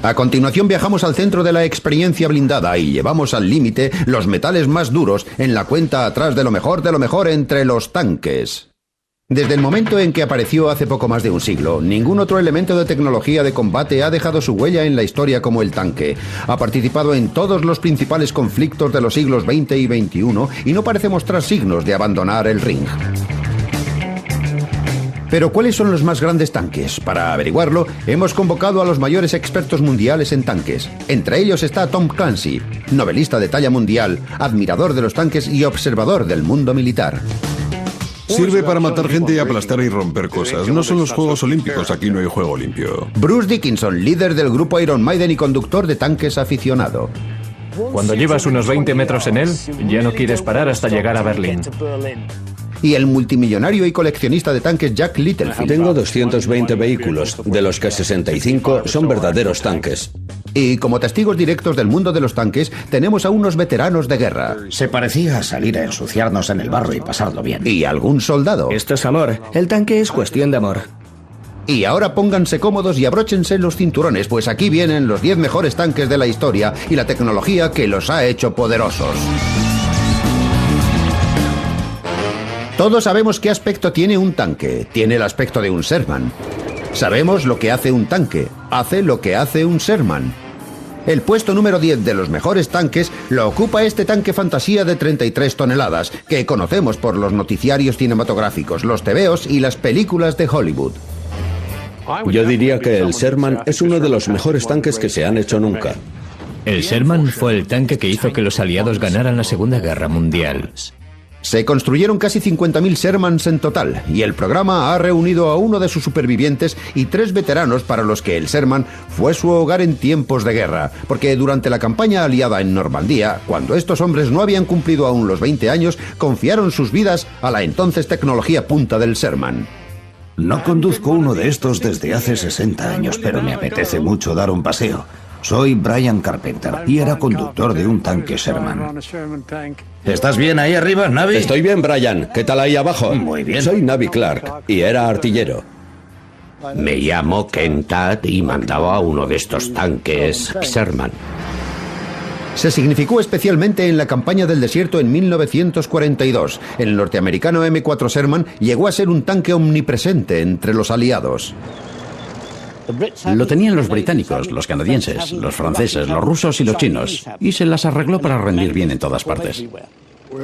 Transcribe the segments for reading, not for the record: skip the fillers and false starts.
A continuación viajamos al centro de la experiencia blindada y llevamos al límite los metales más duros en la cuenta atrás de lo mejor entre los tanques. Desde el momento en que apareció hace poco más de un siglo, ningún otro elemento de tecnología de combate ha dejado su huella en la historia como el tanque. Ha participado en todos los principales conflictos de los siglos XX y XXI y no parece mostrar signos de abandonar el ring. Pero ¿cuáles son los más grandes tanques? Para averiguarlo, hemos convocado a los mayores expertos mundiales en tanques. Entre ellos está Tom Clancy, novelista de talla mundial, admirador de los tanques y observador del mundo militar. Sirve para matar gente y aplastar y romper cosas. No son los Juegos Olímpicos, aquí no hay juego limpio. Bruce Dickinson, líder del grupo Iron Maiden y conductor de tanques aficionado. Cuando llevas unos 20 metros en él, ya no quieres parar hasta llegar a Berlín. Y el multimillonario y coleccionista de tanques Jack Littlefield. Tengo 220 vehículos, de los que 65 son verdaderos tanques. Y como testigos directos del mundo de los tanques, tenemos a unos veteranos de guerra. Se parecía a salir a ensuciarnos en el barro y pasarlo bien. Y algún soldado. Esto es amor. El tanque es cuestión de amor. Y ahora pónganse cómodos y abróchense los cinturones, pues aquí vienen los 10 mejores tanques de la historia y la tecnología que los ha hecho poderosos. Todos sabemos qué aspecto tiene un tanque. Tiene el aspecto de un Sherman. Sabemos lo que hace un tanque. Hace lo que hace un Sherman. El puesto número 10 de los mejores tanques lo ocupa este tanque fantasía de 33 toneladas, que conocemos por los noticiarios cinematográficos, los tebeos y las películas de Hollywood. Yo diría que el Sherman es uno de los mejores tanques que se han hecho nunca. El Sherman fue el tanque que hizo que los aliados ganaran la Segunda Guerra Mundial. Se construyeron casi 50.000 Shermans en total, y el programa ha reunido a uno de sus supervivientes y 3 veteranos para los que el Sherman fue su hogar en tiempos de guerra, porque durante la campaña aliada en Normandía, cuando estos hombres no habían cumplido aún los 20 años, confiaron sus vidas a la entonces tecnología punta del Sherman. No conduzco uno de estos desde hace 60 años, pero me apetece mucho dar un paseo. Soy Brian Carpenter y era conductor de un tanque Sherman. ¿Estás bien ahí arriba, Navi? Estoy bien, Brian. ¿Qué tal ahí abajo? Muy bien. Soy Navi Clark y era artillero. Me llamo Ken Tatt y mandaba uno de estos tanques Sherman. Se significó especialmente en la campaña del desierto en 1942. El norteamericano M4 Sherman llegó a ser un tanque omnipresente entre los aliados. Lo tenían los británicos, los canadienses, los franceses, los rusos y los chinos, y se las arregló para rendir bien en todas partes.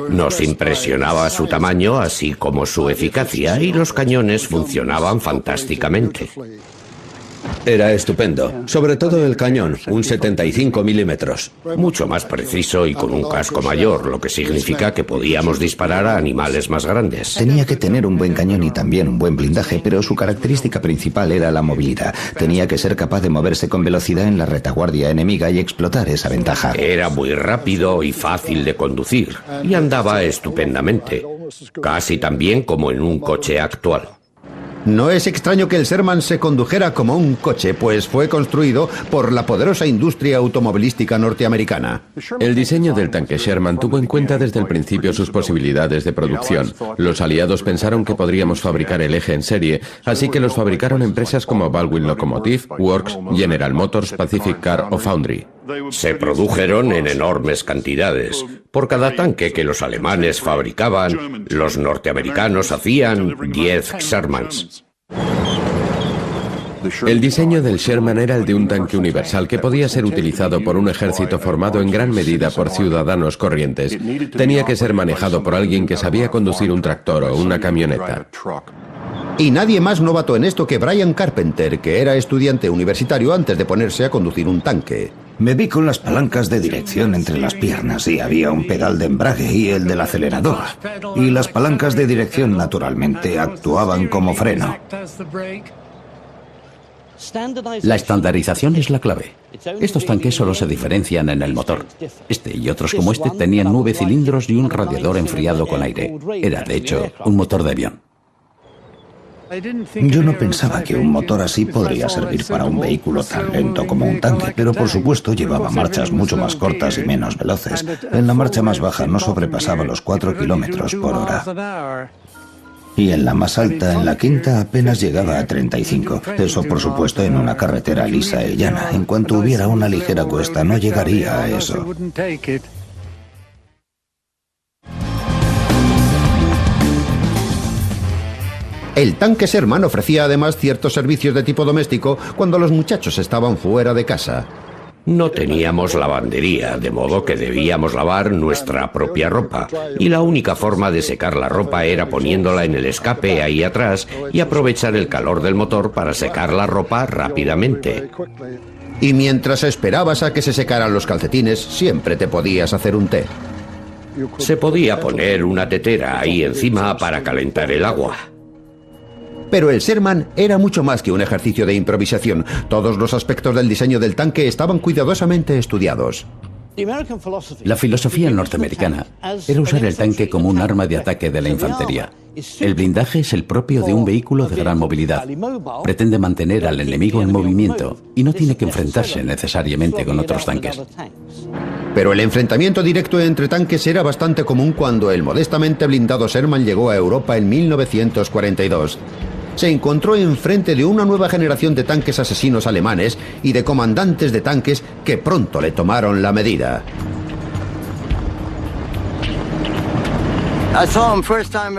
Nos impresionaba su tamaño, así como su eficacia, y los cañones funcionaban fantásticamente. Era estupendo, sobre todo el cañón, un 75 milímetros. Mucho más preciso y con un casco mayor, lo que significa que podíamos disparar a animales más grandes. Tenía que tener un buen cañón y también un buen blindaje, pero su característica principal era la movilidad. Tenía que ser capaz de moverse con velocidad en la retaguardia enemiga y explotar esa ventaja. Era muy rápido y fácil de conducir, y andaba estupendamente, casi tan bien como en un coche actual. No es extraño que el Sherman se condujera como un coche, pues fue construido por la poderosa industria automovilística norteamericana. El diseño del tanque Sherman tuvo en cuenta desde el principio sus posibilidades de producción. Los aliados pensaron que podríamos fabricar el eje en serie, así que los fabricaron empresas como Baldwin Locomotive, Works, General Motors, Pacific Car o Foundry. Se produjeron en enormes cantidades. Por cada tanque que los alemanes fabricaban, los norteamericanos hacían 10 Shermans. El diseño del Sherman era el de un tanque universal que podía ser utilizado por un ejército formado en gran medida por ciudadanos corrientes. Tenía que ser manejado por alguien que sabía conducir un tractor o una camioneta. Y nadie más novato en esto que Brian Carpenter, que era estudiante universitario antes de ponerse a conducir un tanque. Me vi con las palancas de dirección entre las piernas y había un pedal de embrague y el del acelerador. Y las palancas de dirección naturalmente actuaban como freno. La estandarización es la clave. Estos tanques solo se diferencian en el motor. Este y otros como este tenían 9 cilindros y un radiador enfriado con aire. Era, de hecho, un motor de avión. Yo no pensaba que un motor así podría servir para un vehículo tan lento como un tanque, pero por supuesto llevaba marchas mucho más cortas y menos veloces. En la marcha más baja no sobrepasaba los 4 kilómetros por hora. Y en la más alta, en la quinta, apenas llegaba a 35. Eso, por supuesto, en una carretera lisa y llana. En cuanto hubiera una ligera cuesta, no llegaría a eso. El tanque Sherman ofrecía además ciertos servicios de tipo doméstico cuando los muchachos estaban fuera de casa. No teníamos lavandería, de modo que debíamos lavar nuestra propia ropa. Y la única forma de secar la ropa era poniéndola en el escape ahí atrás y aprovechar el calor del motor para secar la ropa rápidamente. Y mientras esperabas a que se secaran los calcetines, siempre te podías hacer un té. Se podía poner una tetera ahí encima para calentar el agua. Pero el Sherman era mucho más que un ejercicio de improvisación. Todos los aspectos del diseño del tanque estaban cuidadosamente estudiados. La filosofía norteamericana era usar el tanque como un arma de ataque de la infantería. El blindaje es el propio de un vehículo de gran movilidad. Pretende mantener al enemigo en movimiento y no tiene que enfrentarse necesariamente con otros tanques. Pero el enfrentamiento directo entre tanques era bastante común cuando el modestamente blindado Sherman llegó a Europa en 1942. Se encontró enfrente de una nueva generación de tanques asesinos alemanes y de comandantes de tanques que pronto le tomaron la medida.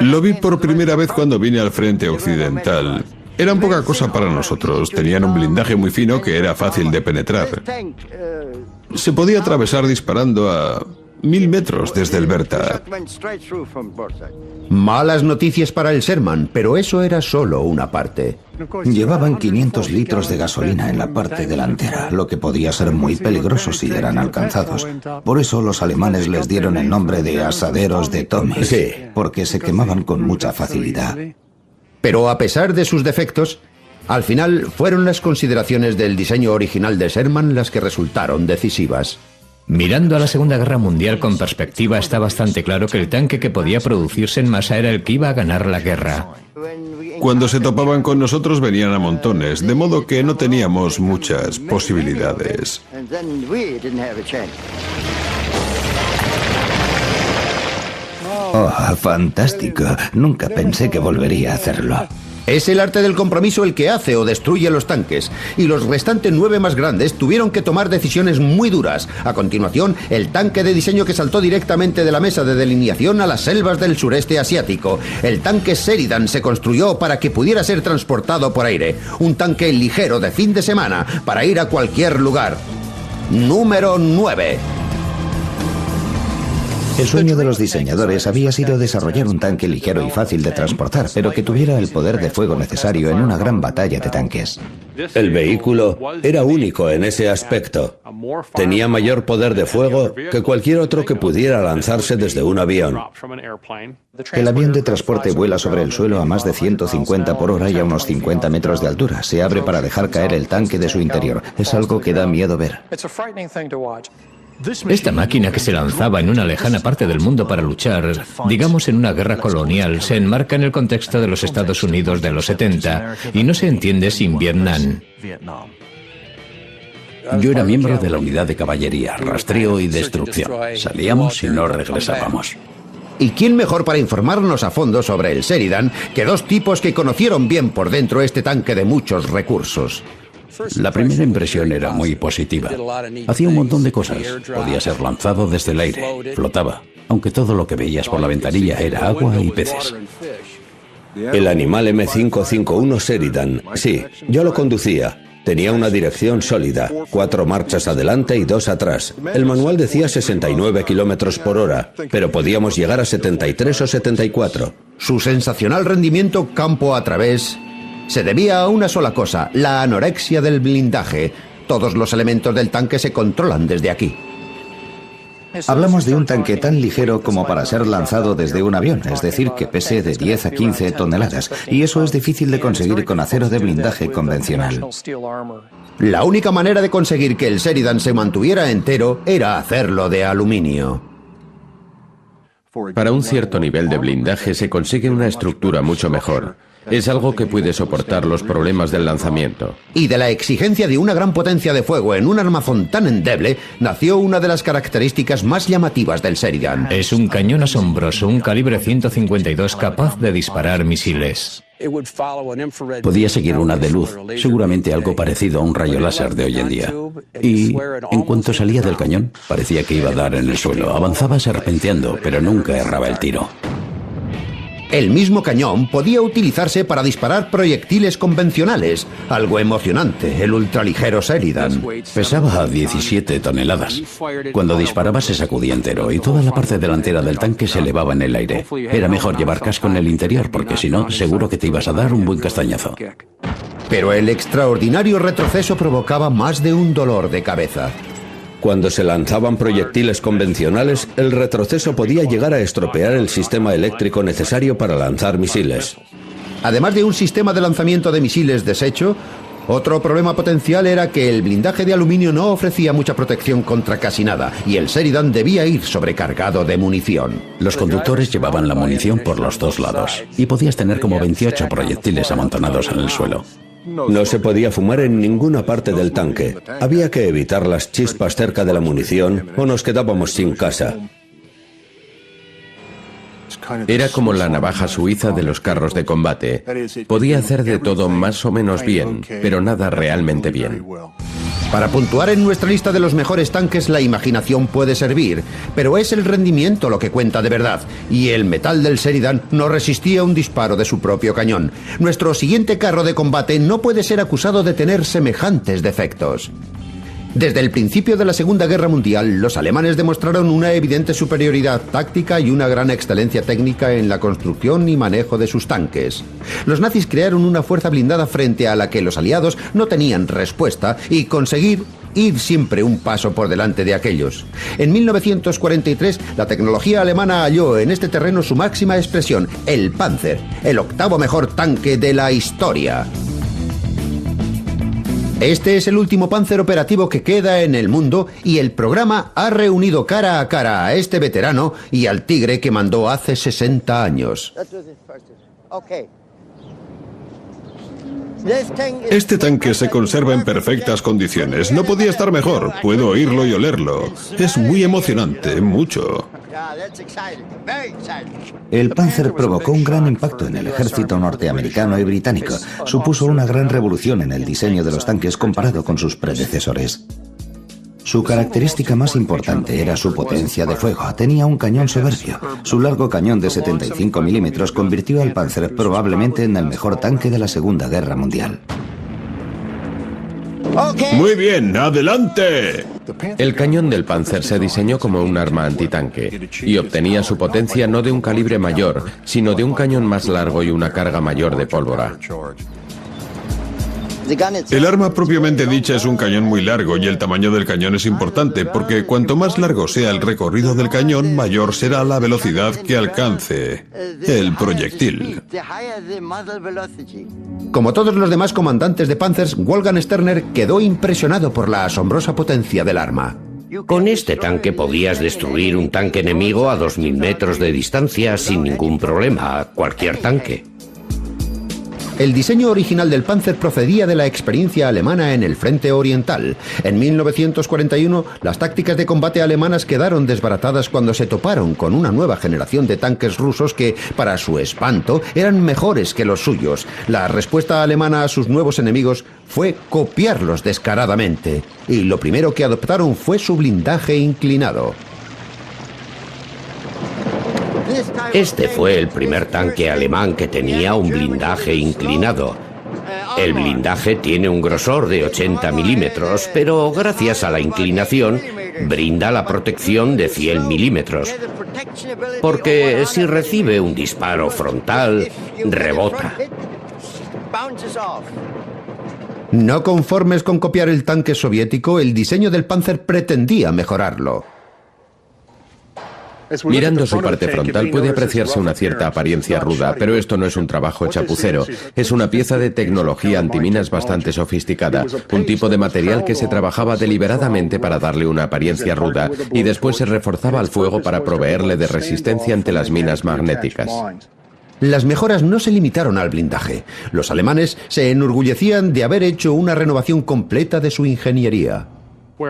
Lo vi por primera vez cuando vine al frente occidental. Eran poca cosa para nosotros. Tenían un blindaje muy fino que era fácil de penetrar. Se podía atravesar disparando a 1000 metros desde el Bertha. Malas noticias para el Sherman, pero eso era solo una parte. Llevaban 500 litros de gasolina en la parte delantera, lo que podía ser muy peligroso si eran alcanzados. Por eso los alemanes les dieron el nombre de asaderos de Tommy, porque se quemaban con mucha facilidad. Pero a pesar de sus defectos, al final fueron las consideraciones del diseño original de Sherman las que resultaron decisivas. Mirando a la Segunda Guerra Mundial con perspectiva, está bastante claro que el tanque que podía producirse en masa era el que iba a ganar la guerra. Cuando se topaban con nosotros venían a montones, de modo que no teníamos muchas posibilidades. Oh, fantástico. Nunca pensé que volvería a hacerlo. Es el arte del compromiso el que hace o destruye los tanques, y los restantes 9 más grandes tuvieron que tomar decisiones muy duras. A continuación, el tanque de diseño que saltó directamente de la mesa de delineación a las selvas del sureste asiático. El tanque Sheridan se construyó para que pudiera ser transportado por aire. Un tanque ligero de fin de semana para ir a cualquier lugar. Número 9. El sueño de los diseñadores había sido desarrollar un tanque ligero y fácil de transportar, pero que tuviera el poder de fuego necesario en una gran batalla de tanques. El vehículo era único en ese aspecto. Tenía mayor poder de fuego que cualquier otro que pudiera lanzarse desde un avión. El avión de transporte vuela sobre el suelo a más de 150 por hora y a unos 50 metros de altura. Se abre para dejar caer el tanque de su interior. Es algo que da miedo ver. Esta máquina que se lanzaba en una lejana parte del mundo para luchar, digamos en una guerra colonial, se enmarca en el contexto de los Estados Unidos de los 70 y no se entiende sin Vietnam. Yo era miembro de la unidad de caballería, rastreo y destrucción. Salíamos y no regresábamos. ¿Y quién mejor para informarnos a fondo sobre el Sheridan que dos tipos que conocieron bien por dentro este tanque de muchos recursos? La primera impresión era muy positiva. Hacía un montón de cosas. Podía ser lanzado desde el aire. Flotaba, aunque todo lo que veías por la ventanilla era agua y peces. El animal M551 Sheridan, sí, yo lo conducía. Tenía una dirección sólida, 4 marchas adelante y 2 atrás. El manual decía 69 kilómetros por hora, pero podíamos llegar a 73 o 74. Su sensacional rendimiento campo a través se debía a una sola cosa, la anorexia del blindaje. Todos los elementos del tanque se controlan desde aquí. Hablamos de un tanque tan ligero como para ser lanzado desde un avión, es decir, que pese de 10 a 15 toneladas, y eso es difícil de conseguir con acero de blindaje convencional. La única manera de conseguir que el Sheridan se mantuviera entero era hacerlo de aluminio. Para un cierto nivel de blindaje se consigue una estructura mucho mejor. Es algo que puede soportar los problemas del lanzamiento. Y de la exigencia de una gran potencia de fuego en un armazón tan endeble, nació una de las características más llamativas del Sheridan. Es un cañón asombroso, un calibre 152 capaz de disparar misiles. Podía seguir una de luz, seguramente algo parecido a un rayo láser de hoy en día. Y en cuanto salía del cañón, parecía que iba a dar en el suelo. Avanzaba serpenteando, pero nunca erraba el tiro. El mismo cañón podía utilizarse para disparar proyectiles convencionales, algo emocionante, el ultraligero Sheridan. Pesaba 17 toneladas. Cuando disparaba se sacudía entero y toda la parte delantera del tanque se elevaba en el aire. Era mejor llevar casco en el interior porque si no, seguro que te ibas a dar un buen castañazo. Pero el extraordinario retroceso provocaba más de un dolor de cabeza. Cuando se lanzaban proyectiles convencionales, el retroceso podía llegar a estropear el sistema eléctrico necesario para lanzar misiles. Además de un sistema de lanzamiento de misiles deshecho, otro problema potencial era que el blindaje de aluminio no ofrecía mucha protección contra casi nada, y el Sheridan debía ir sobrecargado de munición. Los conductores llevaban la munición por los dos lados, y podías tener como 28 proyectiles amontonados en el suelo. No se podía fumar en ninguna parte del tanque. Había que evitar las chispas cerca de la munición o nos quedábamos sin casa. Era como la navaja suiza de los carros de combate. Podía hacer de todo más o menos bien, pero nada realmente bien. Para puntuar en nuestra lista de los mejores tanques, la imaginación puede servir, pero es el rendimiento lo que cuenta de verdad, y el metal del Sheridan no resistía un disparo de su propio cañón. Nuestro siguiente carro de combate no puede ser acusado de tener semejantes defectos. Desde el principio de la Segunda Guerra Mundial, los alemanes demostraron una evidente superioridad táctica y una gran excelencia técnica en la construcción y manejo de sus tanques. Los nazis crearon una fuerza blindada frente a la que los aliados no tenían respuesta y conseguir ir siempre un paso por delante de aquellos. En 1943, la tecnología alemana halló en este terreno su máxima expresión, el Panzer, el octavo mejor tanque de la historia. Este es el último Panzer operativo que queda en el mundo y el programa ha reunido cara a cara a este veterano y al tigre que mandó hace 60 años. Este tanque se conserva en perfectas condiciones. No podía estar mejor. Puedo oírlo y olerlo. Es muy emocionante, mucho. El Panzer provocó un gran impacto en el ejército norteamericano y británico. Supuso una gran revolución en el diseño de los tanques comparado con sus predecesores. Su característica más importante era su potencia de fuego. Tenía un cañón soberbio. Su largo cañón de 75 milímetros convirtió al Panzer probablemente en el mejor tanque de la Segunda Guerra Mundial. Muy bien, adelante. El cañón del Panzer se diseñó como un arma antitanque y obtenía su potencia no de un calibre mayor, sino de un cañón más largo y una carga mayor de pólvora. El arma propiamente dicha es un cañón muy largo y el tamaño del cañón es importante porque cuanto más largo sea el recorrido del cañón, mayor será la velocidad que alcance el proyectil. Como todos los demás comandantes de Panzers, Wolfgang Sterner quedó impresionado por la asombrosa potencia del arma. Con este tanque podías destruir un tanque enemigo a 2000 metros de distancia sin ningún problema, cualquier tanque. El diseño original del Panzer procedía de la experiencia alemana en el frente oriental. En 1941, las tácticas de combate alemanas quedaron desbaratadas cuando se toparon con una nueva generación de tanques rusos que, para su espanto, eran mejores que los suyos. La respuesta alemana a sus nuevos enemigos fue copiarlos descaradamente, y lo primero que adoptaron fue su blindaje inclinado. Este fue el primer tanque alemán que tenía un blindaje inclinado. El blindaje tiene un grosor de 80 milímetros, pero gracias a la inclinación brinda la protección de 100 milímetros. Porque si recibe un disparo frontal, rebota. No conformes con copiar el tanque soviético, el diseño del Panzer pretendía mejorarlo. Mirando su parte frontal puede apreciarse una cierta apariencia ruda, pero esto no es un trabajo chapucero. Es una pieza de tecnología antiminas bastante sofisticada, un tipo de material que se trabajaba deliberadamente para darle una apariencia ruda y después se reforzaba al fuego para proveerle de resistencia ante las minas magnéticas. Las mejoras no se limitaron al blindaje. Los alemanes se enorgullecían de haber hecho una renovación completa de su ingeniería.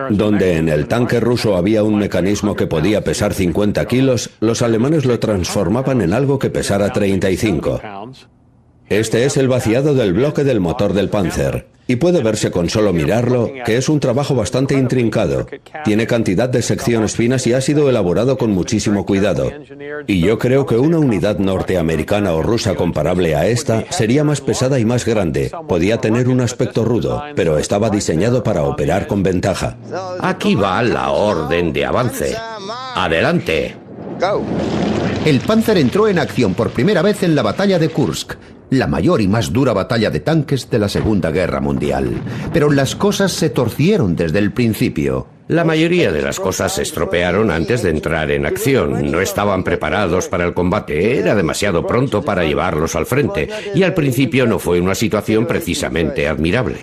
Donde en el tanque ruso había un mecanismo que podía pesar 50 kilos, los alemanes lo transformaban en algo que pesara 35. Este es el vaciado del bloque del motor del Panzer, y puede verse con solo mirarlo que es un trabajo bastante intrincado. Tiene cantidad de secciones finas y ha sido elaborado con muchísimo cuidado. Y yo creo que una unidad norteamericana o rusa comparable a esta sería más pesada y más grande. Podía tener un aspecto rudo, pero estaba diseñado para operar con ventaja. Aquí va la orden de avance. ¡Adelante! El Panzer entró en acción por primera vez en la batalla de Kursk, la mayor y más dura batalla de tanques de la Segunda Guerra Mundial. Pero las cosas se torcieron desde el principio. La mayoría de las cosas se estropearon antes de entrar en acción. No estaban preparados para el combate, era demasiado pronto para llevarlos al frente, y al principio no fue una situación precisamente admirable.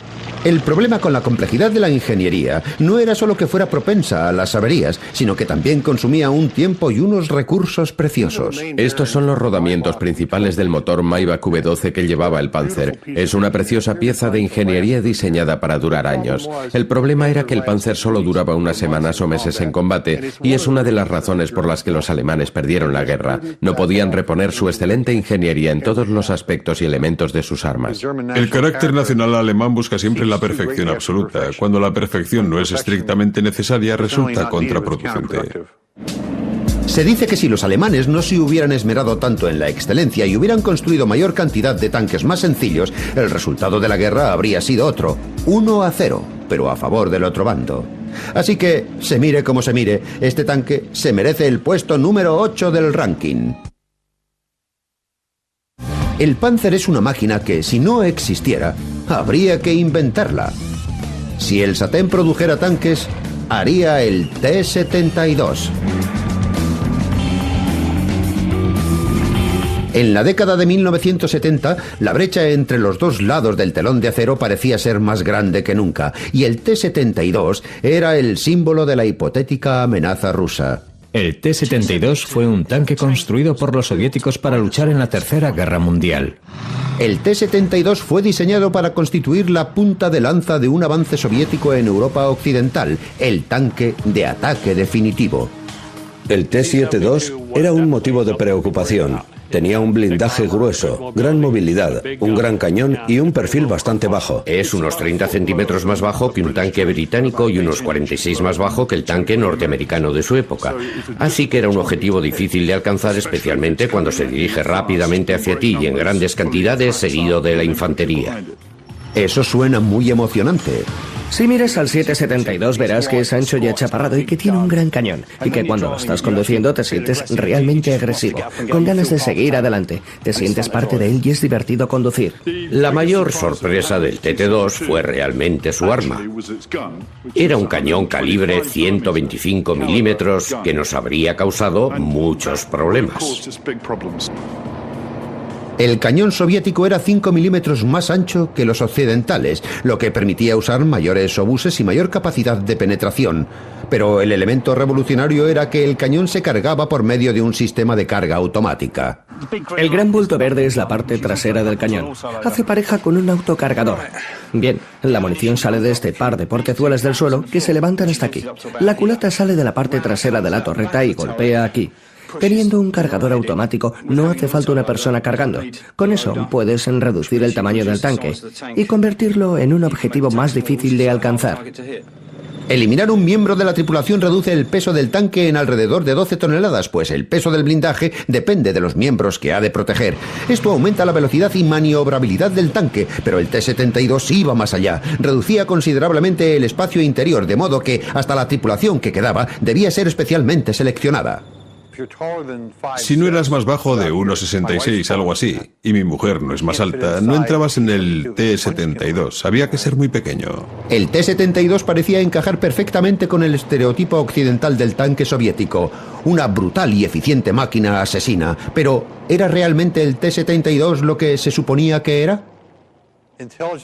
El problema con la complejidad de la ingeniería no era solo que fuera propensa a las averías, sino que también consumía un tiempo y unos recursos preciosos. Estos son los rodamientos principales del motor Maybach V12 que llevaba el Panzer. Es una preciosa pieza de ingeniería diseñada para durar años. El problema era que el Panzer solo duraba unas semanas o meses en combate, y es una de las razones por las que los alemanes perdieron la guerra. No podían reponer su excelente ingeniería en todos los aspectos y elementos de sus armas. El carácter nacional alemán busca siempre la perfección absoluta. Cuando la perfección no es estrictamente necesaria, resulta contraproducente. Se dice que si los alemanes no se hubieran esmerado tanto en la excelencia y hubieran construido mayor cantidad de tanques más sencillos, el resultado de la guerra habría sido otro, 1-0, pero a favor del otro bando. Así que, se mire como se mire, este tanque se merece el puesto número 8 del ranking. El Panzer es una máquina que, si no existiera, habría que inventarla. Si el Satén produjera tanques, haría el T-72. En la década de 1970, la brecha entre los dos lados del telón de acero parecía ser más grande que nunca, y el T-72 era el símbolo de la hipotética amenaza rusa. El T-72 fue un tanque construido por los soviéticos para luchar en la Tercera Guerra Mundial. El T-72 fue diseñado para constituir la punta de lanza de un avance soviético en Europa Occidental, el tanque de ataque definitivo. El T-72 era un motivo de preocupación. Tenía un blindaje grueso, gran movilidad, un gran cañón y un perfil bastante bajo. Es unos 30 centímetros más bajo que un tanque británico y unos 46 más bajo que el tanque norteamericano de su época. Así que era un objetivo difícil de alcanzar, especialmente cuando se dirige rápidamente hacia ti y en grandes cantidades seguido de la infantería. Eso suena muy emocionante. Si miras al 772 verás que es ancho y achaparrado y que tiene un gran cañón, y que cuando lo estás conduciendo te sientes realmente agresivo, con ganas de seguir adelante. Te sientes parte de él y es divertido conducir. La mayor sorpresa del TT2 fue realmente su arma. Era un cañón calibre 125 milímetros que nos habría causado muchos problemas. El cañón soviético era 5 milímetros más ancho que los occidentales, lo que permitía usar mayores obuses y mayor capacidad de penetración. Pero el elemento revolucionario era que el cañón se cargaba por medio de un sistema de carga automática. El gran bulto verde es la parte trasera del cañón. Hace pareja con un autocargador. Bien, la munición sale de este par de portezuelas del suelo que se levantan hasta aquí. La culata sale de la parte trasera de la torreta y golpea aquí. Teniendo un cargador automático, no hace falta una persona cargando. Con eso puedes reducir el tamaño del tanque y convertirlo en un objetivo más difícil de alcanzar. Eliminar un miembro de la tripulación reduce el peso del tanque en alrededor de 12 toneladas, pues el peso del blindaje depende de los miembros que ha de proteger. Esto aumenta la velocidad y maniobrabilidad del tanque, pero el T-72 iba más allá. Reducía considerablemente el espacio interior, de modo que hasta la tripulación que quedaba debía ser especialmente seleccionada. Si no eras más bajo de 1,66, algo así, y mi mujer no es más alta, no entrabas en el T-72. Había que ser muy pequeño. El T-72 parecía encajar perfectamente con el estereotipo occidental del tanque soviético. Una brutal y eficiente máquina asesina. Pero, ¿era realmente el T-72 lo que se suponía que era?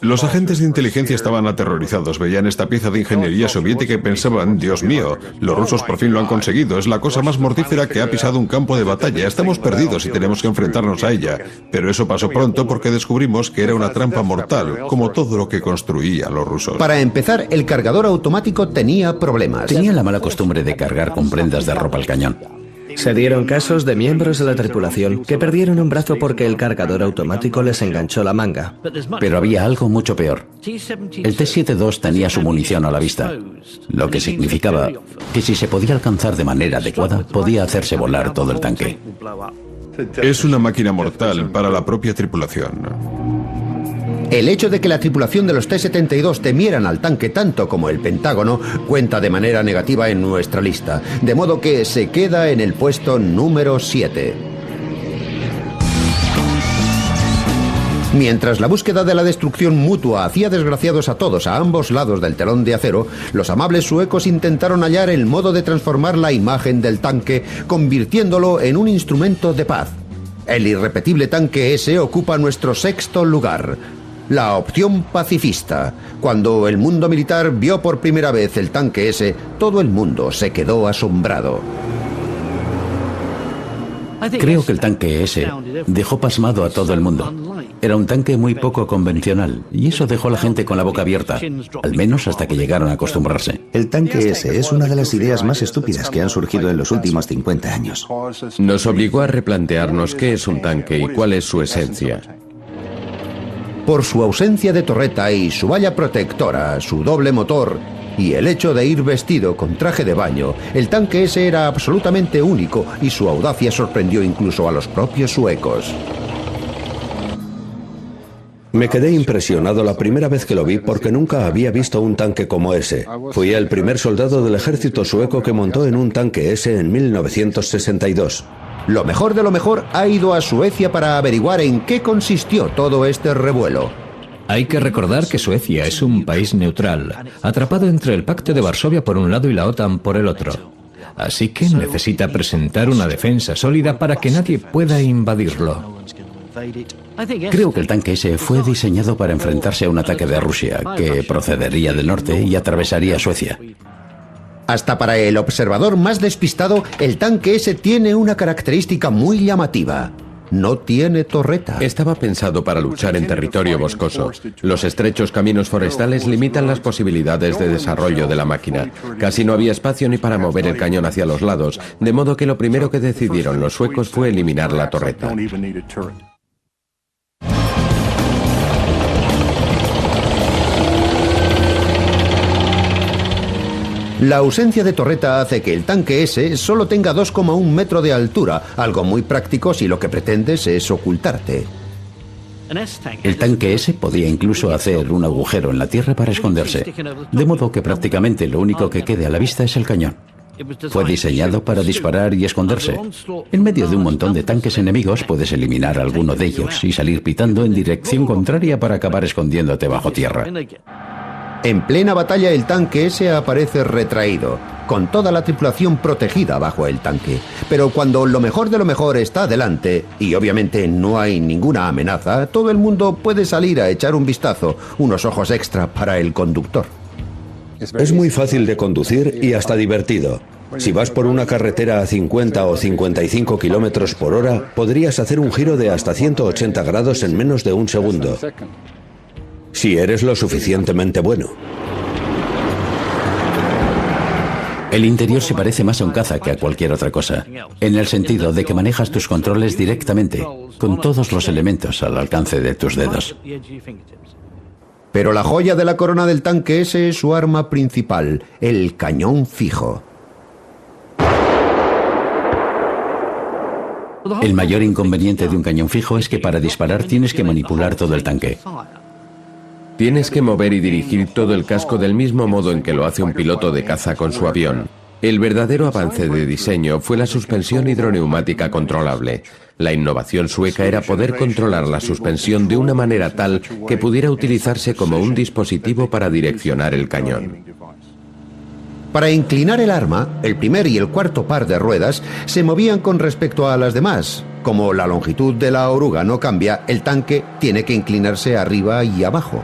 Los agentes de inteligencia estaban aterrorizados, veían esta pieza de ingeniería soviética y pensaban, Dios mío, los rusos por fin lo han conseguido, es la cosa más mortífera que ha pisado un campo de batalla, estamos perdidos y tenemos que enfrentarnos a ella. Pero eso pasó pronto porque descubrimos que era una trampa mortal, como todo lo que construían los rusos. Para empezar, el cargador automático tenía problemas. Tenía la mala costumbre de cargar con prendas de ropa al cañón. Se dieron casos de miembros de la tripulación que perdieron un brazo porque el cargador automático les enganchó la manga. Pero había algo mucho peor. El T-72 tenía su munición a la vista, lo que significaba que si se podía alcanzar de manera adecuada, podía hacerse volar todo el tanque. Es una máquina mortal para la propia tripulación. El hecho de que la tripulación de los T-72 temieran al tanque tanto como el Pentágono cuenta de manera negativa en nuestra lista, de modo que se queda en el puesto número 7. Mientras la búsqueda de la destrucción mutua hacía desgraciados a todos a ambos lados del telón de acero, los amables suecos intentaron hallar el modo de transformar la imagen del tanque, convirtiéndolo en un instrumento de paz. El irrepetible tanque S ocupa nuestro 6º lugar. La opción pacifista. Cuando el mundo militar vio por primera vez el tanque S, todo el mundo se quedó asombrado. Creo que el tanque S dejó pasmado a todo el mundo. Era un tanque muy poco convencional, y eso dejó a la gente con la boca abierta, al menos hasta que llegaron a acostumbrarse. El tanque S es una de las ideas más estúpidas que han surgido en los últimos 50 años. Nos obligó a replantearnos qué es un tanque y cuál es su esencia. Por su ausencia de torreta y su valla protectora, su doble motor y el hecho de ir vestido con traje de baño, el tanque S era absolutamente único y su audacia sorprendió incluso a los propios suecos. Me quedé impresionado la primera vez que lo vi porque nunca había visto un tanque como ese. Fui el primer soldado del ejército sueco que montó en un tanque S en 1962. Lo mejor de lo mejor ha ido a Suecia para averiguar en qué consistió todo este revuelo. Hay que recordar que Suecia es un país neutral, atrapado entre el Pacto de Varsovia por un lado y la OTAN por el otro. Así que necesita presentar una defensa sólida para que nadie pueda invadirlo. Creo que el tanque S fue diseñado para enfrentarse a un ataque de Rusia, que procedería del norte y atravesaría Suecia. Hasta para el observador más despistado, el tanque S tiene una característica muy llamativa. No tiene torreta. Estaba pensado para luchar en territorio boscoso. Los estrechos caminos forestales limitan las posibilidades de desarrollo de la máquina. Casi no había espacio ni para mover el cañón hacia los lados, de modo que lo primero que decidieron los suecos fue eliminar la torreta. La ausencia de torreta hace que el tanque S solo tenga 2,1 metros de altura, algo muy práctico si lo que pretendes es ocultarte. El tanque S podía incluso hacer un agujero en la tierra para esconderse, de modo que prácticamente lo único que quede a la vista es el cañón. Fue diseñado para disparar y esconderse. En medio de un montón de tanques enemigos puedes eliminar alguno de ellos y salir pitando en dirección contraria para acabar escondiéndote bajo tierra. En plena batalla el tanque S aparece retraído, con toda la tripulación protegida bajo el tanque. Pero cuando lo mejor de lo mejor está delante, y obviamente no hay ninguna amenaza, todo el mundo puede salir a echar un vistazo, unos ojos extra para el conductor. Es muy fácil de conducir y hasta divertido. Si vas por una carretera a 50 o 55 kilómetros por hora, podrías hacer un giro de hasta 180 grados en menos de un segundo. Si eres lo suficientemente bueno. El interior se parece más a un caza que a cualquier otra cosa, en el sentido de que manejas tus controles directamente, con todos los elementos al alcance de tus dedos. Pero la joya de la corona del tanque S es su arma principal, el cañón fijo. El mayor inconveniente de un cañón fijo es que para disparar tienes que manipular todo el tanque. Tienes que mover y dirigir todo el casco del mismo modo en que lo hace un piloto de caza con su avión. El verdadero avance de diseño fue la suspensión hidroneumática controlable. La innovación sueca era poder controlar la suspensión de una manera tal que pudiera utilizarse como un dispositivo para direccionar el cañón. Para inclinar el arma, el primer y el cuarto par de ruedas se movían con respecto a las demás. Como la longitud de la oruga no cambia, el tanque tiene que inclinarse arriba y abajo.